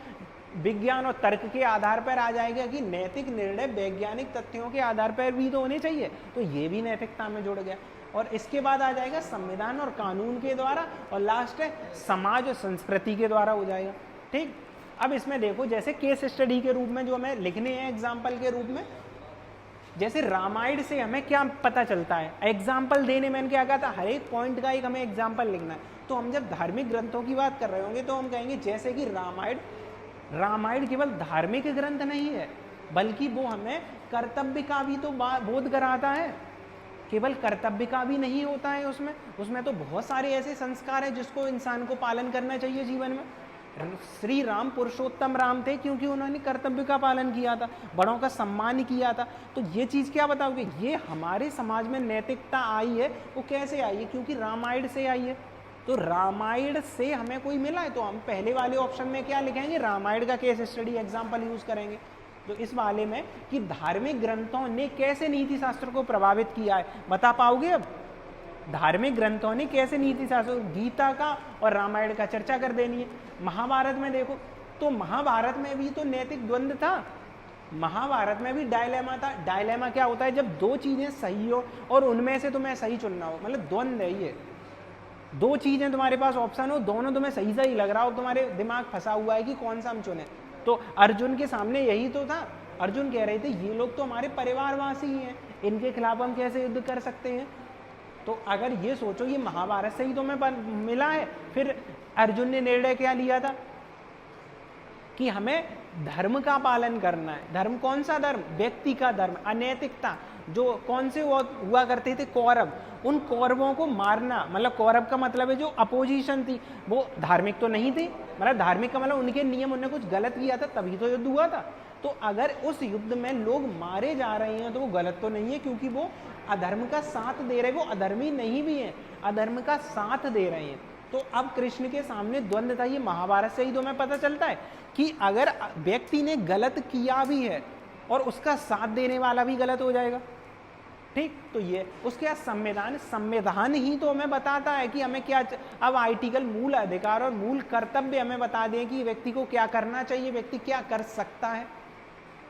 विज्ञान और तर्क के आधार पर आ जाएगा कि नैतिक निर्णय वैज्ञानिक तथ्यों के आधार पर भी तो होने चाहिए, तो ये भी नैतिकता में जुड़ गया। और इसके बाद आ जाएगा संविधान और कानून के द्वारा, और लास्ट है समाज और संस्कृति के द्वारा हो जाएगा। ठीक, अब इसमें देखो जैसे केस स्टडी के रूप में जो हमें लिखने हैं एग्जाम्पल के रूप में, जैसे रामायण से हमें क्या पता चलता है, एग्जाम्पल देने में क्या कहा था, हर एक पॉइंट का एक हमें एग्जाम्पल लिखना है। तो हम जब धार्मिक ग्रंथों की बात कर रहे होंगे तो हम कहेंगे जैसे कि रामायण केवल धार्मिक ग्रंथ नहीं है, बल्कि वो हमें कर्तव्य का भी तो बोध कराता है। केवल कर्तव्य का भी नहीं होता है उसमें तो बहुत सारे ऐसे संस्कार हैं जिसको इंसान को पालन करना चाहिए जीवन में। श्री राम पुरुषोत्तम राम थे क्योंकि उन्होंने कर्तव्य का पालन किया था, बड़ों का सम्मान किया था। तो ये चीज़ क्या बताओगे, ये हमारे समाज में नैतिकता आई है, वो कैसे आई है, क्योंकि रामायण से आई है। तो रामायण से हमें कोई मिला है तो हम पहले वाले ऑप्शन में क्या लिखेंगे, रामायण का केस स्टडी एग्जाम्पल यूज करेंगे। तो इस वाले में कि धार्मिक ग्रंथों ने कैसे नीति शास्त्र को प्रभावित किया है, बता पाओगे। अब धार्मिक ग्रंथों ने कैसे नीति शास्त्र, गीता का और रामायण का चर्चा कर देनी है। महाभारत में देखो तो महाभारत में भी तो नैतिक द्वंद्व था, महाभारत में भी डायलेमा था। डायलेमा क्या होता है, जब दो चीजें सही हो और उनमें से तुम्हें सही चुनना हो, मतलब द्वंद्व है ये। दो चीजें तुम्हारे पास ऑप्शन हो, दोनों तुम्हें सही सही लग रहा हो, तुम्हारे दिमाग फंसा हुआ है कि कौन सा हम चुने। तो अर्जुन के सामने यही तो था, अर्जुन कह रहे थे ये लोग तो हमारे परिवारवासी ही हैं, इनके खिलाफ हम कैसे युद्ध कर सकते हैं। तो अगर ये सोचो ये महाभारत से ही तो हमें मिला है, फिर अर्जुन ने निर्णय क्या लिया था कि हमें धर्म का पालन करना है। धर्म कौन सा धर्म, व्यक्ति का धर्म। अनैतिकता जो कौन से हुआ करते थे, कौरव, उन कौरवों को मारना, मतलब कौरव का मतलब है जो अपोजिशन थी वो धार्मिक तो नहीं थी, मतलब धार्मिक का मतलब उनके नियम, उन्होंने कुछ गलत किया था तभी तो युद्ध हुआ था। तो अगर उस युद्ध में लोग मारे जा रहे हैं तो वो गलत तो नहीं है, क्योंकि वो अधर्म का साथ दे रहे हैं, वो अधर्मी नहीं भी है, अधर्म का साथ दे रहे हैं। तो अब कृष्ण के सामने द्वंद्व था, ये महाभारत से ही तो हमें पता चलता है कि अगर व्यक्ति ने गलत किया भी है और उसका साथ देने वाला भी गलत हो जाएगा। ठीक, तो ये उसके बाद संविधान ही तो हमें बताता है कि हमें क्या, अब आर्टिकल मूल अधिकार और मूल कर्तव्य हमें बता दें कि व्यक्ति को क्या करना चाहिए, व्यक्ति क्या कर सकता है।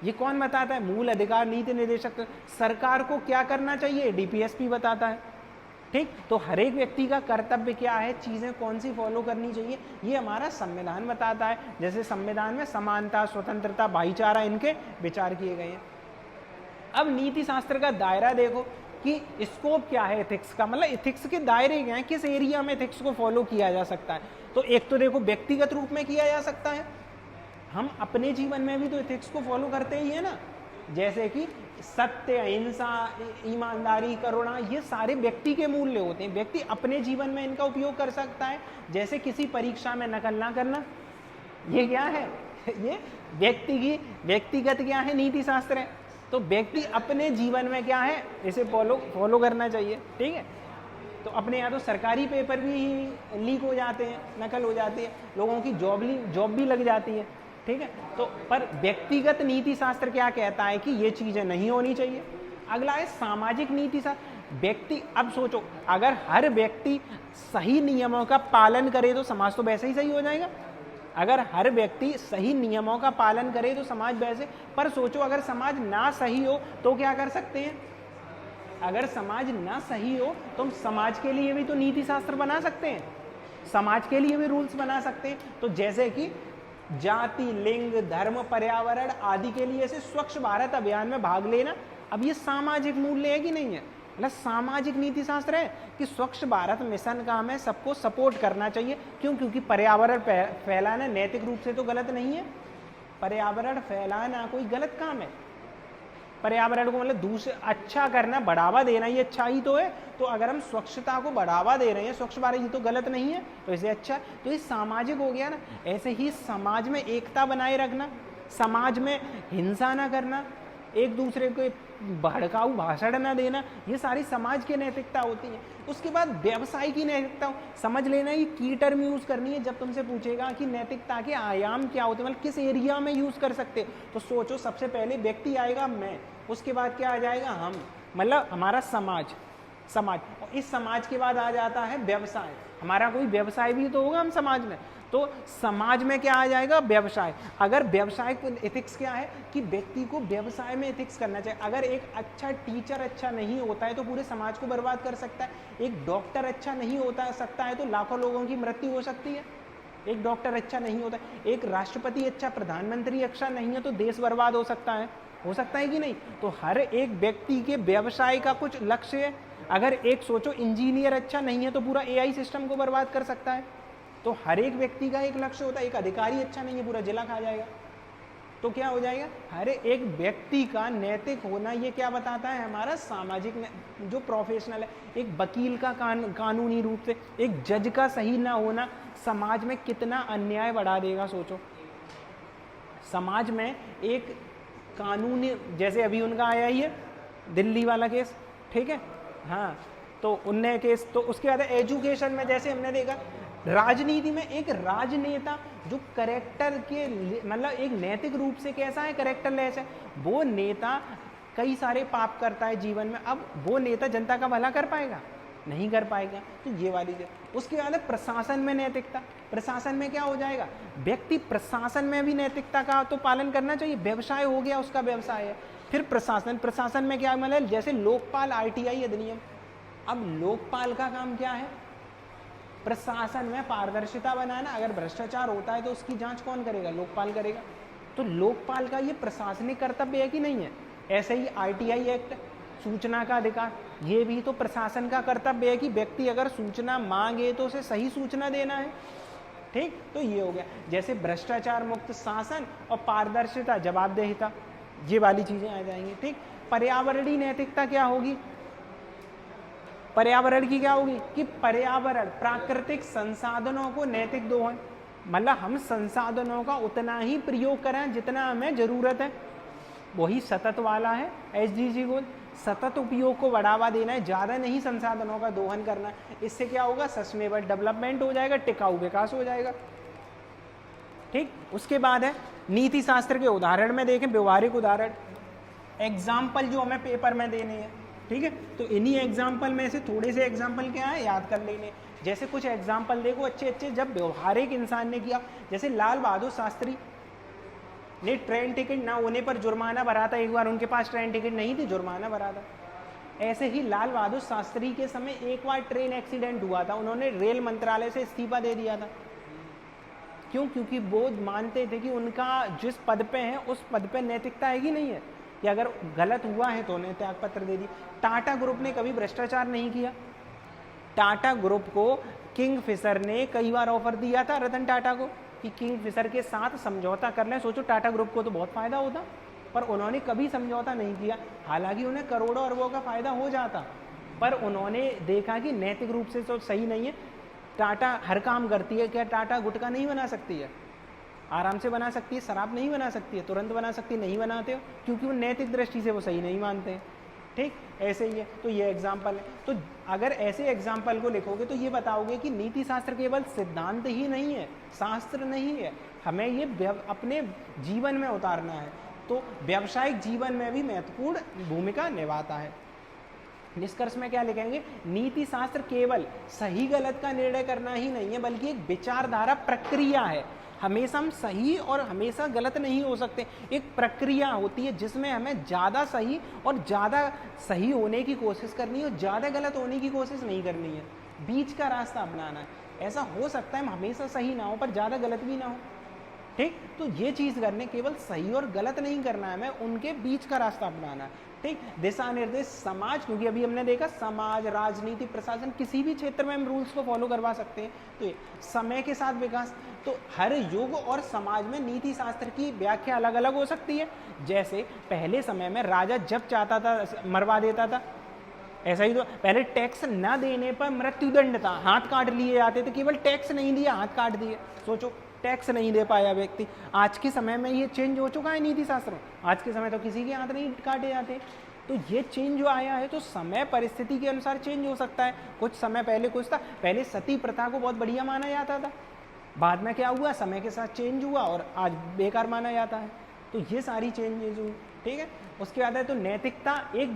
ये कौन बताता है, मूल अधिकार नीति निर्देशक। सरकार को क्या करना चाहिए, डीपीएसपी बताता है। ठीक, तो हर एक व्यक्ति का कर्तव्य क्या है, चीजें कौन सी फॉलो करनी चाहिए, ये हमारा संविधान बताता है। जैसे संविधान में समानता, स्वतंत्रता, भाईचारा, इनके विचार किए गए हैं। अब नीति शास्त्र का दायरा देखो कि स्कोप क्या है एथिक्स का, मतलब एथिक्स के दायरे क्या हैं, किस एरिया में एथिक्स को फॉलो किया जा सकता है। तो एक तो देखो व्यक्तिगत रूप में किया जा सकता है, हम अपने जीवन में भी तो एथिक्स को फॉलो करते ही है ना, जैसे कि सत्य, अहिंसा, ईमानदारी, करुणा, ये सारे व्यक्ति के मूल्य होते हैं, व्यक्ति अपने जीवन में इनका उपयोग कर सकता है। जैसे किसी परीक्षा में नकल ना करना, ये क्या है, ये व्यक्तिगत क्या है, नीति शास्त्र है। तो व्यक्ति अपने जीवन में क्या है, इसे फॉलो करना चाहिए। ठीक है, तो अपने यहाँ तो सरकारी पेपर भी लीक हो जाते हैं, नकल हो जाती है, लोगों की जॉब भी लग जाती है। ठीक है, तो पर व्यक्तिगत नीति शास्त्र क्या कहता है कि ये चीजें नहीं होनी चाहिए। अगला है सामाजिक नीति शास्त्र। व्यक्ति, अब सोचो अगर हर व्यक्ति सही नियमों का पालन करे तो समाज तो वैसे ही सही हो जाएगा। अगर हर व्यक्ति सही नियमों का पालन करे तो समाज वैसे, पर सोचो अगर समाज ना सही हो तो क्या कर सकते हैं, अगर समाज ना सही हो तो हम समाज के लिए भी तो नीति शास्त्र बना सकते हैं, समाज के लिए भी रूल्स बना सकते हैं। तो जैसे कि जाति, लिंग, धर्म, पर्यावरण आदि के लिए ऐसे स्वच्छ भारत अभियान में भाग लेना, अब ये सामाजिक मूल्य है कि नहीं है, मतलब सामाजिक नीति शास्त्र है कि स्वच्छ भारत मिशन का हमें सबको सपोर्ट करना चाहिए। क्यों, क्योंकि पर्यावरण फैलाना नैतिक रूप से तो गलत नहीं है, पर्यावरण फैलाना कोई गलत काम है। पर्यावरण को मतलब दूसरे अच्छा करना, बढ़ावा देना, ये अच्छा ही तो है। तो अगर हम स्वच्छता को बढ़ावा दे रहे हैं, स्वच्छ भारत, ये तो गलत नहीं है, तो इसे अच्छा, तो ये सामाजिक हो गया ना। ऐसे ही समाज में एकता बनाए रखना, समाज में हिंसा ना करना, एक दूसरे को भड़काऊ भाषण ना देना, ये सारी समाज की नैतिकता होती है। उसके बाद व्यवसाय की नैतिकता, समझ लेना ये की टर्म यूज करनी है। जब तुमसे पूछेगा कि नैतिकता के आयाम क्या होते हैं, मतलब किस एरिया में यूज कर सकते, तो सोचो सबसे पहले व्यक्ति आएगा, मैं, उसके बाद क्या आ जाएगा, हम, मतलब हमारा समाज, और इस समाज के बाद आ जाता है व्यवसाय, हमारा कोई व्यवसाय भी तो होगा हम समाज में। तो समाज में क्या आ जाएगा, व्यवसाय। अगर व्यवसायिक एथिक्स क्या है कि व्यक्ति को व्यवसाय में एथिक्स करना चाहिए। अगर एक अच्छा टीचर अच्छा नहीं होता है तो पूरे समाज को बर्बाद कर सकता है। एक डॉक्टर अच्छा नहीं होता सकता है तो लाखों लोगों की मृत्यु हो सकती है। एक डॉक्टर अच्छा नहीं होता, एक राष्ट्रपति अच्छा, प्रधानमंत्री अच्छा नहीं है तो देश बर्बाद हो सकता है कि नहीं। तो हर एक व्यक्ति के व्यवसाय का कुछ लक्ष्य है। अगर एक सोचो इंजीनियर अच्छा नहीं है तो पूरा एआई सिस्टम को बर्बाद कर सकता है। तो हर एक व्यक्ति का एक लक्ष्य होता है। एक अधिकारी अच्छा नहीं है, पूरा जिला खा जाएगा। तो क्या हो जाएगा, हर एक व्यक्ति का नैतिक होना ये क्या बताता है, हमारा सामाजिक जो प्रोफेशनल है। एक वकील का कानूनी रूप से, एक जज का सही ना होना समाज में कितना अन्याय बढ़ा देगा। सोचो समाज में एक कानूनी, जैसे अभी उनका आया ही है दिल्ली वाला केस, ठीक है, हाँ, तो उनने केस, तो उसके बाद एजुकेशन में जैसे हमने देखा, राजनीति में एक राजनेता जो करेक्टर के मतलब एक नैतिक रूप से कैसा है, करेक्टरलेस है, वो नेता कई सारे पाप करता है जीवन में। अब वो नेता जनता का भला कर पाएगा, नहीं कर पाएगा। तो ये वाली चीज। उसके बाद है प्रशासन में नैतिकता। प्रशासन में क्या हो जाएगा, व्यक्ति प्रशासन में भी नैतिकता का तो पालन करना चाहिए। व्यवसाय हो गया, उसका व्यवसाय है। फिर प्रशासन में क्या मतलब, जैसे लोकपाल, आरटीआई अधिनियम। अब लोकपाल का काम क्या है, प्रशासन में पारदर्शिता बनाना। अगर भ्रष्टाचार होता है तो उसकी जांच कौन करेगा, लोकपाल करेगा। तो लोकपाल का ये प्रशासनिक कर्तव्य है कि नहीं है। ऐसे ही आरटीआई एक्ट, सूचना का अधिकार, ये भी तो प्रशासन का कर्तव्य है कि व्यक्ति अगर सूचना मांगे तो उसे सही सूचना देना है, ठीक। तो ये हो गया। जैसे भ्रष्टाचार मुक्त शासन और पारदर्शिता, जवाबदेहिता, ये वाली चीजें आ जाएंगी, ठीक। पर्यावरणीय नैतिकता क्या होगी, पर्यावरण की क्या होगी कि पर्यावरण प्राकृतिक संसाधनों को नैतिक दोहन, मतलब हम संसाधनों का उतना ही प्रयोग करें जितना हमें जरूरत है। वही सतत वाला है एसडीजी गोल, सतत उपयोग को बढ़ावा देना है, ज्यादा नहीं संसाधनों का दोहन करना। इससे क्या होगा, सस्टेनेबल डेवलपमेंट हो जाएगा, टिकाऊ विकास हो जाएगा, ठीक। उसके बाद है नीति शास्त्र के उदाहरण में देखें, व्यवहारिक उदाहरण, एग्जाम्पल जो हमें पेपर में देने हैं, ठीक है। तो इन्हीं एग्जाम्पल में से थोड़े से एग्जाम्पल क्या है, याद कर लेने। जैसे कुछ एग्जाम्पल देखो अच्छे जब व्यवहारिक इंसान ने किया। जैसे लाल बहादुर शास्त्री ने ट्रेन टिकट ना होने पर जुर्माना भरा था। एक बार उनके पास ट्रेन टिकट नहीं थी, जुर्माना भरा था। ऐसे ही लाल बहादुर शास्त्री के समय एक बार ट्रेन एक्सीडेंट हुआ था, उन्होंने रेल मंत्रालय से इस्तीफा दे दिया था। क्यों, क्योंकि वो मानते थे कि उनका जिस पद पे है उस पद पे नैतिकता है कि नहीं है, कि अगर गलत हुआ है तो उन्हें त्याग पत्र दे दी। टाटा ग्रुप ने कभी भ्रष्टाचार नहीं किया। टाटा ग्रुप को किंगफिशर ने कई बार ऑफर दिया था रतन टाटा को कि किंगफिशर के साथ समझौता कर लें। सोचो टाटा ग्रुप को तो बहुत फायदा होता, पर उन्होंने कभी समझौता नहीं किया। हालांकि उन्हें करोड़ों अरबों का फायदा हो जाता, पर उन्होंने देखा कि नैतिक रूप से तो सही नहीं है। टाटा हर काम करती है, क्या टाटा गुटखा नहीं बना सकती है, आराम से बना सकती है। शराब नहीं बना सकती है, तुरंत बना सकती है, नहीं बनाते हो क्योंकि वो नैतिक दृष्टि से वो सही नहीं मानते हैं, ठीक। ऐसे ही है। तो ये एग्जाम्पल है। तो अगर ऐसे एग्जाम्पल को लिखोगे तो ये बताओगे कि नीति शास्त्र केवल सिद्धांत ही नहीं है, शास्त्र नहीं है, हमें ये अपने जीवन में उतारना है। तो व्यावसायिक जीवन में भी महत्वपूर्ण भूमिका निभाता है। निष्कर्ष में क्या लिखेंगे, नीति शास्त्र केवल सही गलत का निर्णय करना ही नहीं है, बल्कि एक विचारधारा प्रक्रिया है। हमेशा हम सही और हमेशा गलत नहीं हो सकते। एक प्रक्रिया होती है जिसमें हमें ज़्यादा सही और ज़्यादा सही होने की कोशिश करनी है और ज़्यादा गलत होने की कोशिश नहीं करनी है, बीच का रास्ता अपनाना है। ऐसा हो सकता है हम हमेशा सही ना हो पर ज़्यादा गलत भी ना हो, ठीक। तो ये चीज़ करने, केवल सही और गलत नहीं करना है हमें, उनके बीच का रास्ता अपनाना है, ठीक। दिशा निर्देश समाज, क्योंकि अभी हमने देखा समाज, राजनीति, प्रशासन, किसी भी क्षेत्र में हम रूल्स को फॉलो करवा सकते हैं। तो ये समय के साथ विकास, तो हर युग और समाज में नीति शास्त्र की व्याख्या अलग अलग हो सकती है। जैसे पहले समय में राजा जब चाहता था मरवा देता था, ऐसा ही तो पहले टैक्स न देने पर मृत्युदंड था, हाथ काट लिए जाते थे। केवल टैक्स नहीं दिया, हाथ काट दिए। सोचो, टैक्स नहीं दे पाया व्यक्ति। आज के समय में ये चेंज हो चुका है नीति शास्त्र में। आज के समय तो किसी के हाथ नहीं काटे जाते। तो ये चेंज जो आया है तो समय परिस्थिति के अनुसार चेंज हो सकता है। कुछ समय पहले कुछ था, पहले सती प्रथा को बहुत बढ़िया माना जाता था, बाद में क्या हुआ, समय के साथ चेंज हुआ और आज बेकार माना जाता है। तो ये सारी चेंजेस हुई, ठीक है। उसके बाद है तो नैतिकता एक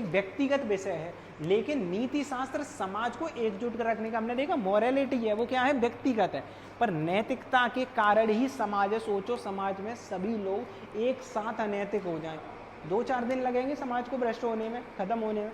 व्यक्तिगत विषय है, लेकिन नीति शास्त्र समाज को एकजुट कर रखने का, हमने देखा मॉरलिटी है वो क्या है, व्यक्तिगत है, पर नैतिकता के कारण ही समाज है। सोचो समाज में सभी लोग एक साथ अनैतिक हो जाएं, 2-4 दिन लगेंगे समाज को भ्रष्ट होने में, खत्म होने में,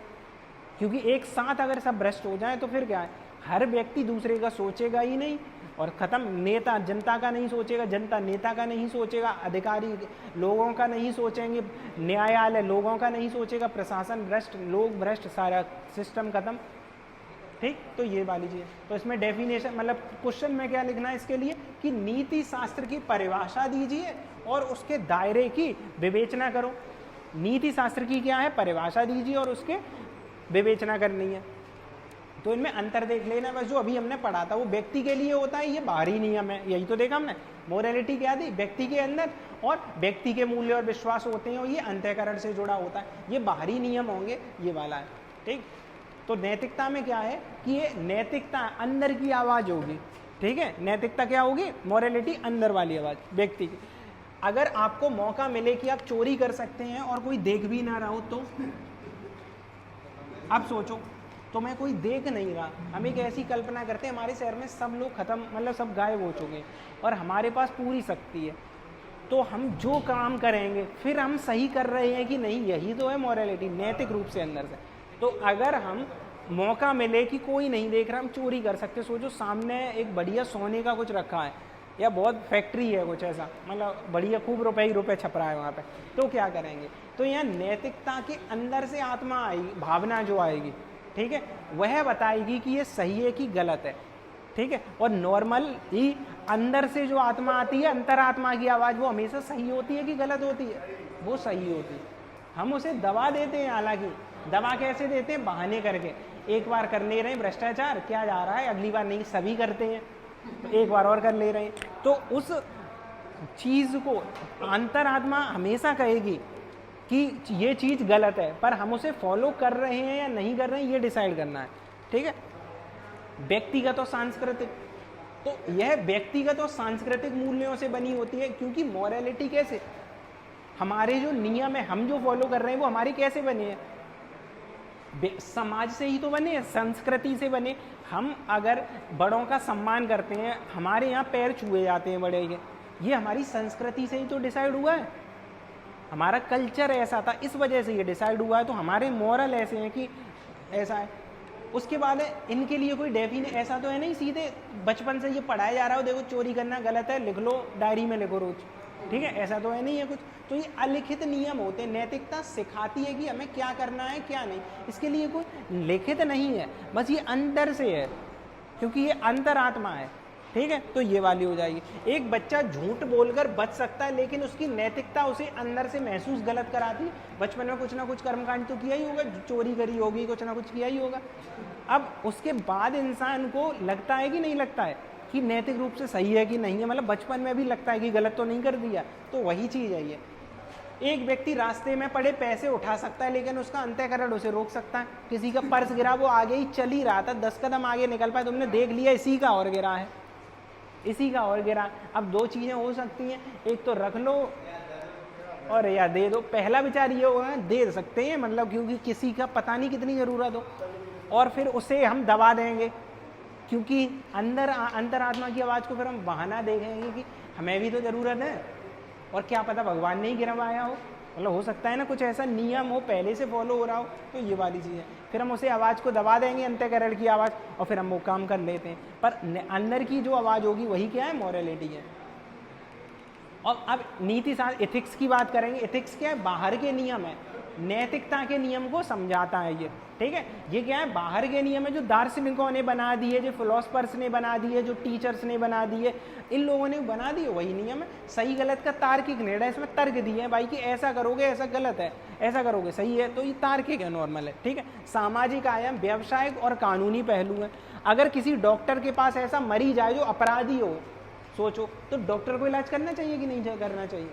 क्योंकि एक साथ अगर सब भ्रष्ट हो जाए तो फिर क्या है, हर व्यक्ति दूसरे का सोचेगा ही नहीं और खत्म। नेता जनता का नहीं सोचेगा, जनता नेता का नहीं सोचेगा, अधिकारी लोगों का नहीं सोचेंगे, न्यायालय लोगों का नहीं सोचेगा, प्रशासन भ्रष्ट, लोग भ्रष्ट, सारा सिस्टम खत्म, ठीक। तो ये वाली चीज़, तो इसमें डेफिनेशन मतलब क्वेश्चन में क्या लिखना है इसके लिए कि नीति शास्त्र की परिभाषा दीजिए और उसके दायरे की विवेचना करो। नीति शास्त्र की क्या है, परिभाषा दीजिए और उसके विवेचना करनी है। तो इनमें अंतर देख लेना बस, जो अभी हमने पढ़ा था वो व्यक्ति के लिए होता है, ये बाहरी नियम है, यही तो देखा हमने। मोरालिटी क्या थी, व्यक्ति के अंदर, और व्यक्ति के मूल्य और विश्वास होते हैं और ये अंतःकरण से जुड़ा होता है, ये बाहरी नियम होंगे, ये वाला है, ठीक। तो नैतिकता में क्या है कि ये नैतिकता अंदर की आवाज होगी, ठीक है। नैतिकता क्या होगी, मोरालिटी अंदर वाली आवाज, व्यक्ति की। अगर आपको मौका मिले कि आप चोरी कर सकते हैं और कोई देख भी ना रहा हो, तो आप सोचो, तो मैं कोई देख नहीं रहा, हम एक ऐसी कल्पना करते हैं हमारे शहर में सब लोग खत्म, मतलब सब गायब हो चुके हैं और हमारे पास पूरी शक्ति है, तो हम जो काम करेंगे फिर हम सही कर रहे हैं कि नहीं, यही तो है मोरालिटी, नैतिक रूप से अंदर से। तो अगर हम मौका मिले कि कोई नहीं देख रहा, हम चोरी कर सकते। सोचो सामने एक बढ़िया सोने का कुछ रखा है या बहुत फैक्ट्री है कुछ ऐसा, मतलब बढ़िया खूब रुपए ही रुपए छप रहा है वहाँ पे, तो क्या करेंगे। तो यहाँ नैतिकता के अंदर से आत्मा आएगी, भावना जो आएगी, ठीक है, वह बताएगी कि ये सही है कि गलत है, ठीक है। और नॉर्मल ही अंदर से जो आत्मा आती है, अंतरात्मा की आवाज़, वो हमेशा सही होती है कि गलत होती है, वो सही होती है। हम उसे दबा देते हैं, हालांकि दबा कैसे देते हैं, बहाने करके, एक बार कर ले रहे हैं भ्रष्टाचार, क्या जा रहा है, अगली बार नहीं, सभी करते हैं, तो एक बार और कर ले रहे हैं। तो उस चीज़ को अंतरात्मा हमेशा कहेगी कि ये चीज़ गलत है, पर हम उसे फॉलो कर रहे हैं या नहीं कर रहे हैं, ये डिसाइड करना है, ठीक है। व्यक्तिगत और सांस्कृतिक, तो यह व्यक्तिगत और सांस्कृतिक मूल्यों से बनी होती है, क्योंकि मॉरलिटी कैसे, हमारे जो नियम है हम जो फॉलो कर रहे हैं वो हमारे कैसे बने हैं, समाज से ही तो बने, संस्कृति से बने। हम अगर बड़ों का सम्मान करते हैं, हमारे यहाँ पैर छुए जाते हैं बड़े के, ये हमारी संस्कृति से ही तो डिसाइड हुआ है, हमारा कल्चर ऐसा था, इस वजह से ये डिसाइड हुआ है। तो हमारे मॉरल ऐसे हैं कि ऐसा है। उसके बाद है, इनके लिए कोई डेफिनेशन ऐसा तो है नहीं, सीधे बचपन से ये पढ़ाया जा रहा हो, देखो चोरी करना गलत है, लिख लो, डायरी में लिखो रोज, ठीक है, ऐसा तो है नहीं है कुछ। तो ये अलिखित नियम होते हैं। नैतिकता सिखाती है कि हमें क्या करना है क्या नहीं, इसके लिए कोई लिखित नहीं है, बस ये अंदर से है, क्योंकि ये अंतरात्मा है, ठीक है। तो ये वाली हो जाएगी। एक बच्चा झूठ बोलकर बच सकता है, लेकिन उसकी नैतिकता उसे अंदर से महसूस गलत कराती है। बचपन में कुछ ना कुछ कर्मकांड तो किया ही होगा, चोरी करी होगी, कुछ ना कुछ किया ही होगा। अब उसके बाद इंसान को लगता है कि नहीं लगता है कि नैतिक रूप से सही है कि नहीं है, मतलब बचपन में भी लगता है कि गलत तो नहीं कर दिया। तो वही चीज़ है ये। एक व्यक्ति रास्ते में पड़े पैसे उठा सकता है, लेकिन उसका अंतःकरण उसे रोक सकता है। किसी का पर्स गिरा, वो आगे ही चल ही रहा था, 10 कदम आगे निकल पाया, तुमने देख लिया इसी का और गिरा है, इसी का और गिरा। अब दो चीज़ें हो सकती हैं, एक तो रख लो और या दे दो। पहला विचार ये होगा दे सकते हैं, मतलब क्योंकि किसी का पता नहीं कितनी ज़रूरत हो, और फिर उसे हम दबा देंगे, क्योंकि अंतरात्मा की आवाज़ को फिर हम बहाना देखेंगे कि हमें भी तो ज़रूरत है, और क्या पता भगवान ने ही गिरवाया हो, मतलब हो सकता है ना कुछ ऐसा नियम हो पहले से फॉलो हो रहा हो। तो ये वाली चीज़ है, फिर हम उसे आवाज़ को दबा देंगे, अंतःकरण की आवाज़, और फिर हम वो काम कर लेते हैं। पर अंदर की जो आवाज़ होगी वही क्या है, मॉरलिटी है। और अब नीति शास्त्र एथिक्स की बात करेंगे। एथिक्स क्या है, बाहर के नियम है, नैतिकता के नियम को समझाता है ये, ठीक है। ये क्या है, बाहर के नियम है जो दार्शनिकों ने बना दिए, जो फिलोसफर्स ने बना दिए, जो टीचर्स ने बना दिए, इन लोगों ने बना दिए, वही नियम है। सही गलत का तार्किक निर्णय, इसमें तर्क दिए हैं भाई कि ऐसा करोगे ऐसा गलत है, ऐसा करोगे सही है, तो ये तार्किक है, नॉर्मल है, ठीक है। सामाजिक आयाम, व्यावसायिक और कानूनी पहलू है। अगर किसी डॉक्टर के पास ऐसा मरीज आए जो अपराधी हो, सोचो, तो डॉक्टर को इलाज करना चाहिए कि नहीं करना चाहिए।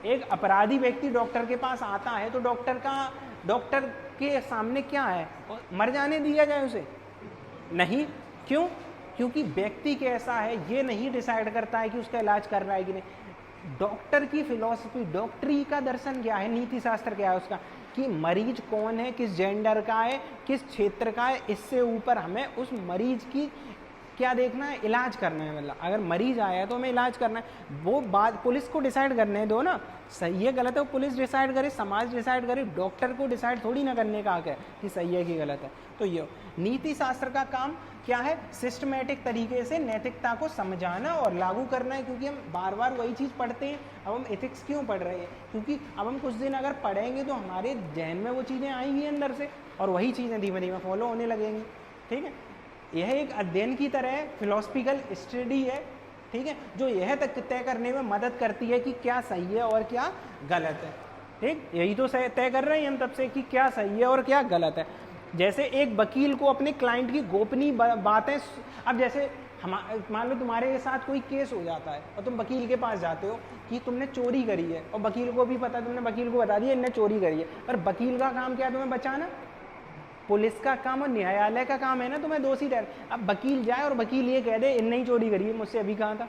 एक अपराधी व्यक्ति डॉक्टर के पास आता है, तो डॉक्टर के सामने क्या है, मर जाने दिया जाए उसे? नहीं। क्यों? क्योंकि व्यक्ति कैसा है ये नहीं डिसाइड करता है कि उसका इलाज कर रहा है कि नहीं। डॉक्टर की फिलॉसफी, डॉक्टरी का दर्शन क्या है, नीति शास्त्र क्या है उसका, कि मरीज कौन है, किस जेंडर का है, किस क्षेत्र का है, इससे ऊपर हमें उस मरीज की क्या देखना है, इलाज करना है। मतलब अगर मरीज आया है तो हमें इलाज करना है, वो बात पुलिस को डिसाइड करने दो ना, सही है गलत है वो पुलिस डिसाइड करे, समाज डिसाइड करे, डॉक्टर को डिसाइड थोड़ी ना करने का हक है कि सही है कि गलत है। तो ये नीति शास्त्र का काम क्या है, सिस्टमेटिक तरीके से नैतिकता को समझाना और लागू करना है। क्योंकि हम बार बार वही चीज़ पढ़ते हैं। अब हम एथिक्स क्यों पढ़ रहे हैं, क्योंकि अब हम कुछ दिन अगर पढ़ेंगे तो हमारे जहन में वो चीज़ें आएंगी अंदर से, और वही चीज़ें धीमे धीमे फॉलो होने लगेंगी। ठीक है, यह एक अध्ययन की तरह फिलोसफिकल स्टडी है, ठीक है, जो यह तक तय करने में मदद करती है कि क्या सही है और क्या गलत है। ठीक, यही तो तय कर रहे हैं हम तब से कि क्या सही है और क्या गलत है। जैसे एक वकील को अपने क्लाइंट की गोपनीय बातें, अब जैसे मान लो तुम्हारे साथ कोई केस हो जाता है और तुम वकील के पास जाते हो कि तुमने चोरी करी है, और वकील को भी पता है, तुमने वकील को बता दिया इनने चोरी करी है, पर वकील का काम क्या है, तुम्हें बचाना। पुलिस का काम और न्यायालय का काम है ना तुम्हें दोषी ठहर। अब वकील जाए और वकील ये कह दे इनने ही चोरी करी है, मुझसे अभी कहा था।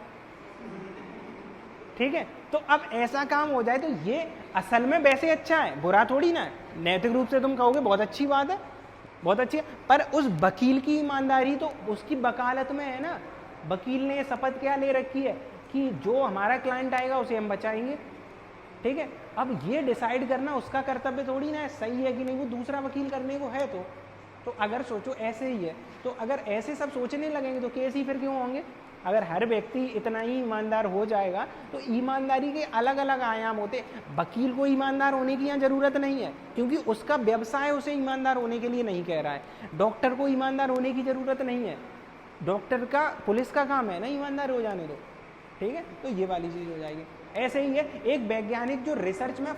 ठीक है, तो अब ऐसा काम हो जाए तो ये असल में वैसे अच्छा है, बुरा थोड़ी ना है। नैतिक रूप से तुम कहोगे बहुत अच्छी बात है, बहुत अच्छी है, पर उस वकील की ईमानदारी तो उसकी वकालत में है ना। वकील ने शपथ क्या ले रखी है कि जो हमारा क्लाइंट आएगा उसे हम बचाएंगे। ठीक है, अब ये डिसाइड करना उसका कर्तव्य थोड़ी ना है, सही है कि नहीं, वो दूसरा वकील करने को है। तो अगर सोचो ऐसे ही है, तो अगर ऐसे सब सोचने लगेंगे तो केस ही फिर क्यों होंगे। अगर हर व्यक्ति इतना ही ईमानदार हो जाएगा तो ईमानदारी के अलग अलग आयाम होते। वकील को ईमानदार होने की यहाँ ज़रूरत नहीं है, क्योंकि उसका व्यवसाय उसे ईमानदार होने के लिए नहीं कह रहा है। डॉक्टर को ईमानदार होने की ज़रूरत नहीं है, डॉक्टर का पुलिस का काम है ना ईमानदार हो जाने दो। ठीक है, तो ये वाली चीज़ हो जाएगी। ऐसे ही है एक वैज्ञानिक जो रिसर्च में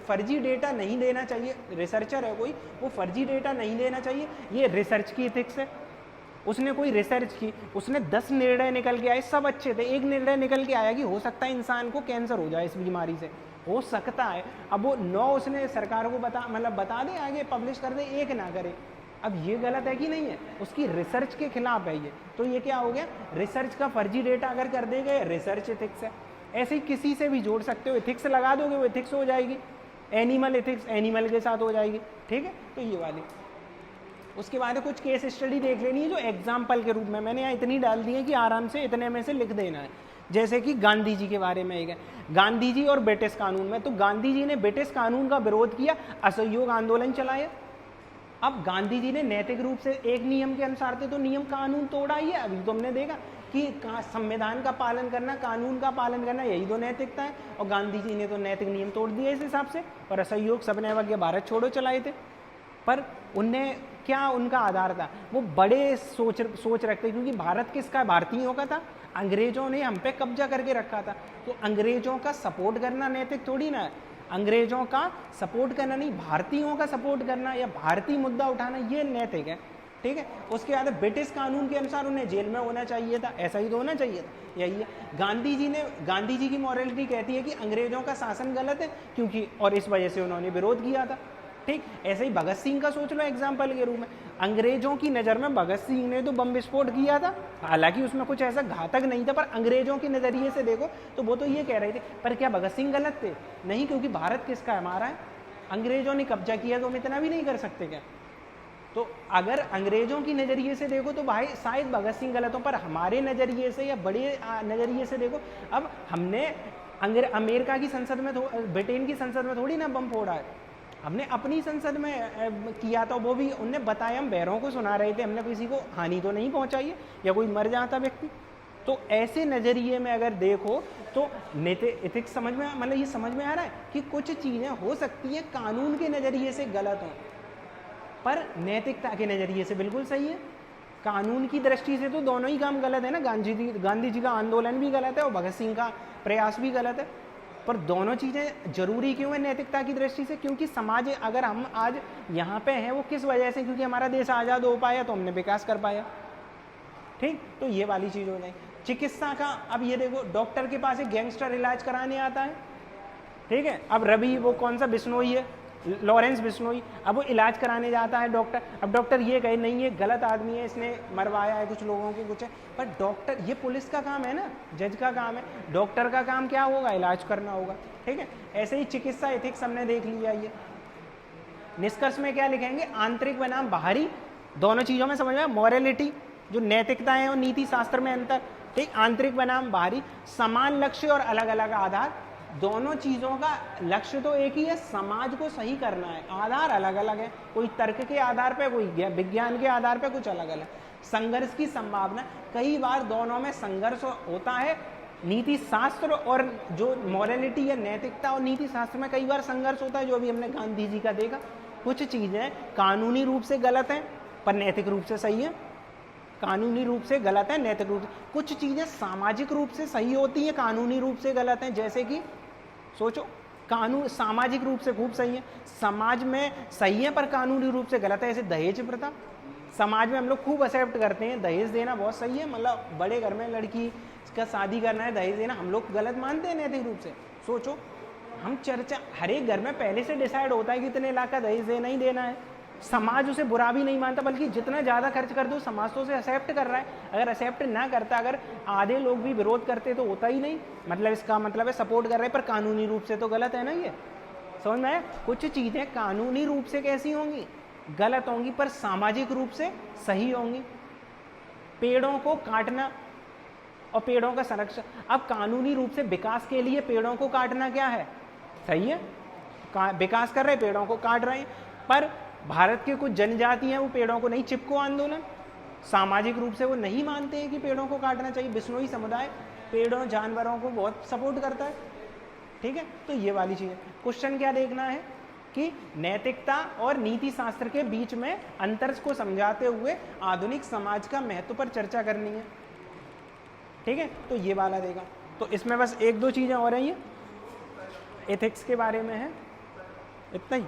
फर्जी डेटा नहीं देना चाहिए, रिसर्चर है कोई, वो फर्जी डेटा नहीं देना चाहिए, ये रिसर्च की एथिक्स है। उसने कोई रिसर्च की, उसने 10 निर्णय निकल के आए, सब अच्छे थे, एक निर्णय निकल के आया कि हो सकता है इंसान को कैंसर हो जाए इस बीमारी से, हो सकता है। अब वो 9 उसने सरकार को बता दे, आगे पब्लिश कर दे, एक ना करे। अब ये गलत है कि नहीं है, उसकी रिसर्च के खिलाफ है ये। तो ये क्या हो गया, रिसर्च का फर्जी डेटा अगर कर देगा, रिसर्च एथिक्स है। ऐसे ही किसी से भी जोड़ सकते हो, एथिक्स लगा दोगे वो एथिक्स हो जाएगी। एनिमल एथिक्स एनिमल के साथ हो जाएगी। ठीक है, तो ये वाली। उसके बाद कुछ केस स्टडी देख लेनी है जो एग्जाम्पल के रूप में, मैंने यहाँ इतनी डाल दी है कि आराम से इतने में से लिख देना है। जैसे कि गांधी जी के बारे में एक है, गांधी जी और ब्रिटिश कानून में। तो गांधी जी ने ब्रिटिश कानून का विरोध किया, असहयोग आंदोलन चलाया। अब गांधी जी ने नैतिक रूप से एक नियम के अनुसार थे, तो नियम कानून तोड़ा ही है। अभी तुमने देखा कि संविधान का पालन करना, कानून का पालन करना, यही तो नैतिकता है। और गांधी जी ने तो नैतिक नियम तोड़ दिए इस हिसाब से, और असहयोग सबने अवज्ञा भारत छोड़ो चलाए थे। पर उनने क्या, उनका आधार था, वो बड़े सोच रखते, क्योंकि भारत किसका, भारतीयों का था। अंग्रेजों ने हम पे कब्जा करके रखा था, तो अंग्रेजों का सपोर्ट करना नैतिक थोड़ी ना है। अंग्रेजों का सपोर्ट करना नहीं, भारतीयों का सपोर्ट करना या भारतीय मुद्दा उठाना, ये नैतिक है। ठीक है, उसके बाद ब्रिटिश कानून के अनुसार उन्हें जेल में होना चाहिए था, ऐसा ही तो होना चाहिए था, यही है। गांधी जी की मॉरलिटी कहती है कि अंग्रेजों का शासन गलत है, क्योंकि और इस वजह से उन्होंने विरोध किया था। ठीक, ऐसे ही भगत सिंह का सोच लो एग्जाम्पल के रूप में। अंग्रेजों की नज़र में भगत सिंह ने तो बम विस्फोट किया था, हालांकि उसमें कुछ ऐसा घातक नहीं था, पर अंग्रेजों के नज़रिए से देखो तो वो तो ये कह रहे थे। पर क्या भगत सिंह गलत थे? नहीं, क्योंकि भारत किसका है, हमारा है। अंग्रेजों ने कब्जा किया तो हम इतना भी नहीं कर सकते क्या? तो अगर अंग्रेजों की नज़रिए से देखो तो भाई शायद भगत सिंह गलत हो, पर हमारे नज़रिए से या बड़े नज़रिए से देखो, अब हमने अमेरिका की संसद में, ब्रिटेन की संसद में थोड़ी ना बम फोड़ा है, हमने अपनी संसद में किया था। वो भी उनने बताया, हम बहरों को सुना रहे थे, हमने किसी को हानि तो नहीं पहुंचाई है या कोई मर जाता व्यक्ति। तो ऐसे नज़रिए में अगर देखो तो एथिक्स समझ में, मतलब ये समझ में आ रहा है कि कुछ चीज़ें हो सकती हैं कानून के नज़रिए से गलत हों, पर नैतिकता के नज़रिए से बिल्कुल सही है। कानून की दृष्टि से तो दोनों ही काम गलत है ना, गांधी जी का आंदोलन भी गलत है और भगत सिंह का प्रयास भी गलत है। पर दोनों चीज़ें जरूरी क्यों है नैतिकता की दृष्टि से? क्योंकि समाज, अगर हम आज यहाँ पे हैं वो किस वजह से, क्योंकि हमारा देश आज़ाद हो पाया तो हमने विकास कर पाया। ठीक, तो ये वाली चीज़ हो जाएगी। चिकित्सा का, अब ये देखो, डॉक्टर के पास एक गैंगस्टर इलाज कराने आता है, ठीक है। अब रवि, वो कौन सा बिश्नोई है, लॉरेंस बिश्नोई, अब वो इलाज कराने जाता है डॉक्टर, अब डॉक्टर ये कहे नहीं ये गलत आदमी है, इसने मरवाया है कुछ लोगों के कुछ है, पर डॉक्टर, ये पुलिस का काम है ना, जज का काम है, डॉक्टर का काम क्या होगा, इलाज करना होगा, ठीक है। ऐसे ही चिकित्सा एथिक्स हमने देख लिया। ये निष्कर्ष में क्या लिखेंगे, आंतरिक बनाम बाहरी, दोनों चीजों में समझ में, मॉरलिटी जो नैतिकता है और नीति शास्त्र में अंतर, ठीक, आंतरिक बनाम बाहरी, समान लक्ष्य और अलग अलग आधार, दोनों चीजों का लक्ष्य तो एक ही है, समाज को सही करना है, आधार अलग अलग है, कोई तर्क के आधार पे, कोई विज्ञान के आधार पे, कुछ अलग अलग। संघर्ष की संभावना, कई बार दोनों में संघर्ष होता है, नीति शास्त्र और जो मॉरलिटी है, नैतिकता और नीति शास्त्र में कई बार संघर्ष होता है, जो अभी हमने गांधी जी का देखा। कुछ चीजें कानूनी रूप से गलत हैं पर नैतिक रूप से सही है, कानूनी रूप से गलत है, नैतिक रूप से। कुछ चीजें सामाजिक रूप से सही होती हैं, कानूनी रूप से गलत हैं, जैसे कि सोचो, कानून सामाजिक रूप से खूब सही है, समाज में सही है पर कानूनी रूप से गलत है। ऐसे दहेज प्रथा, समाज में हम लोग खूब एक्सेप्ट करते हैं, दहेज देना बहुत सही है, मतलब बड़े घर में लड़की का शादी करना है, दहेज देना हम लोग गलत मानते हैं नैतिक रूप से। सोचो, हम चर्चा, हर एक घर में पहले से डिसाइड होता है कि इतने लाख का दहेज देना ही देना है, समाज उसे बुरा भी नहीं मानता, बल्कि जितना ज़्यादा खर्च कर दो समाज तो उसे एक्सेप्ट कर रहा है। अगर एक्सेप्ट ना करता, अगर आधे लोग भी विरोध करते तो होता ही नहीं, मतलब इसका मतलब है सपोर्ट कर रहे हैं, पर कानूनी रूप से तो गलत है ना। ये समझ में आया? कुछ चीज़ें कानूनी रूप से कैसी होंगी, गलत होंगी, पर सामाजिक रूप से सही होंगी। पेड़ों को काटना और पेड़ों का संरक्षण, अब कानूनी रूप से विकास के लिए पेड़ों को काटना क्या है, सही है, विकास कर रहे हैं, पेड़ों को काट रहे हैं, पर भारत के कुछ जनजाति हैं वो पेड़ों को नहीं, चिपको आंदोलन, सामाजिक रूप से वो नहीं मानते हैं कि पेड़ों को काटना चाहिए। बिश्नोई समुदाय पेड़ों जानवरों को बहुत सपोर्ट करता है, ठीक है। तो ये वाली चीज़ है। क्वेश्चन क्या देखना है कि नैतिकता और नीति शास्त्र के बीच में अंतर को समझाते हुए आधुनिक समाज का महत्व पर चर्चा करनी है, ठीक है। तो ये वाला देगा। तो इसमें बस एक दो चीज़ें और हैं, ये एथिक्स के बारे में है, इतना ही।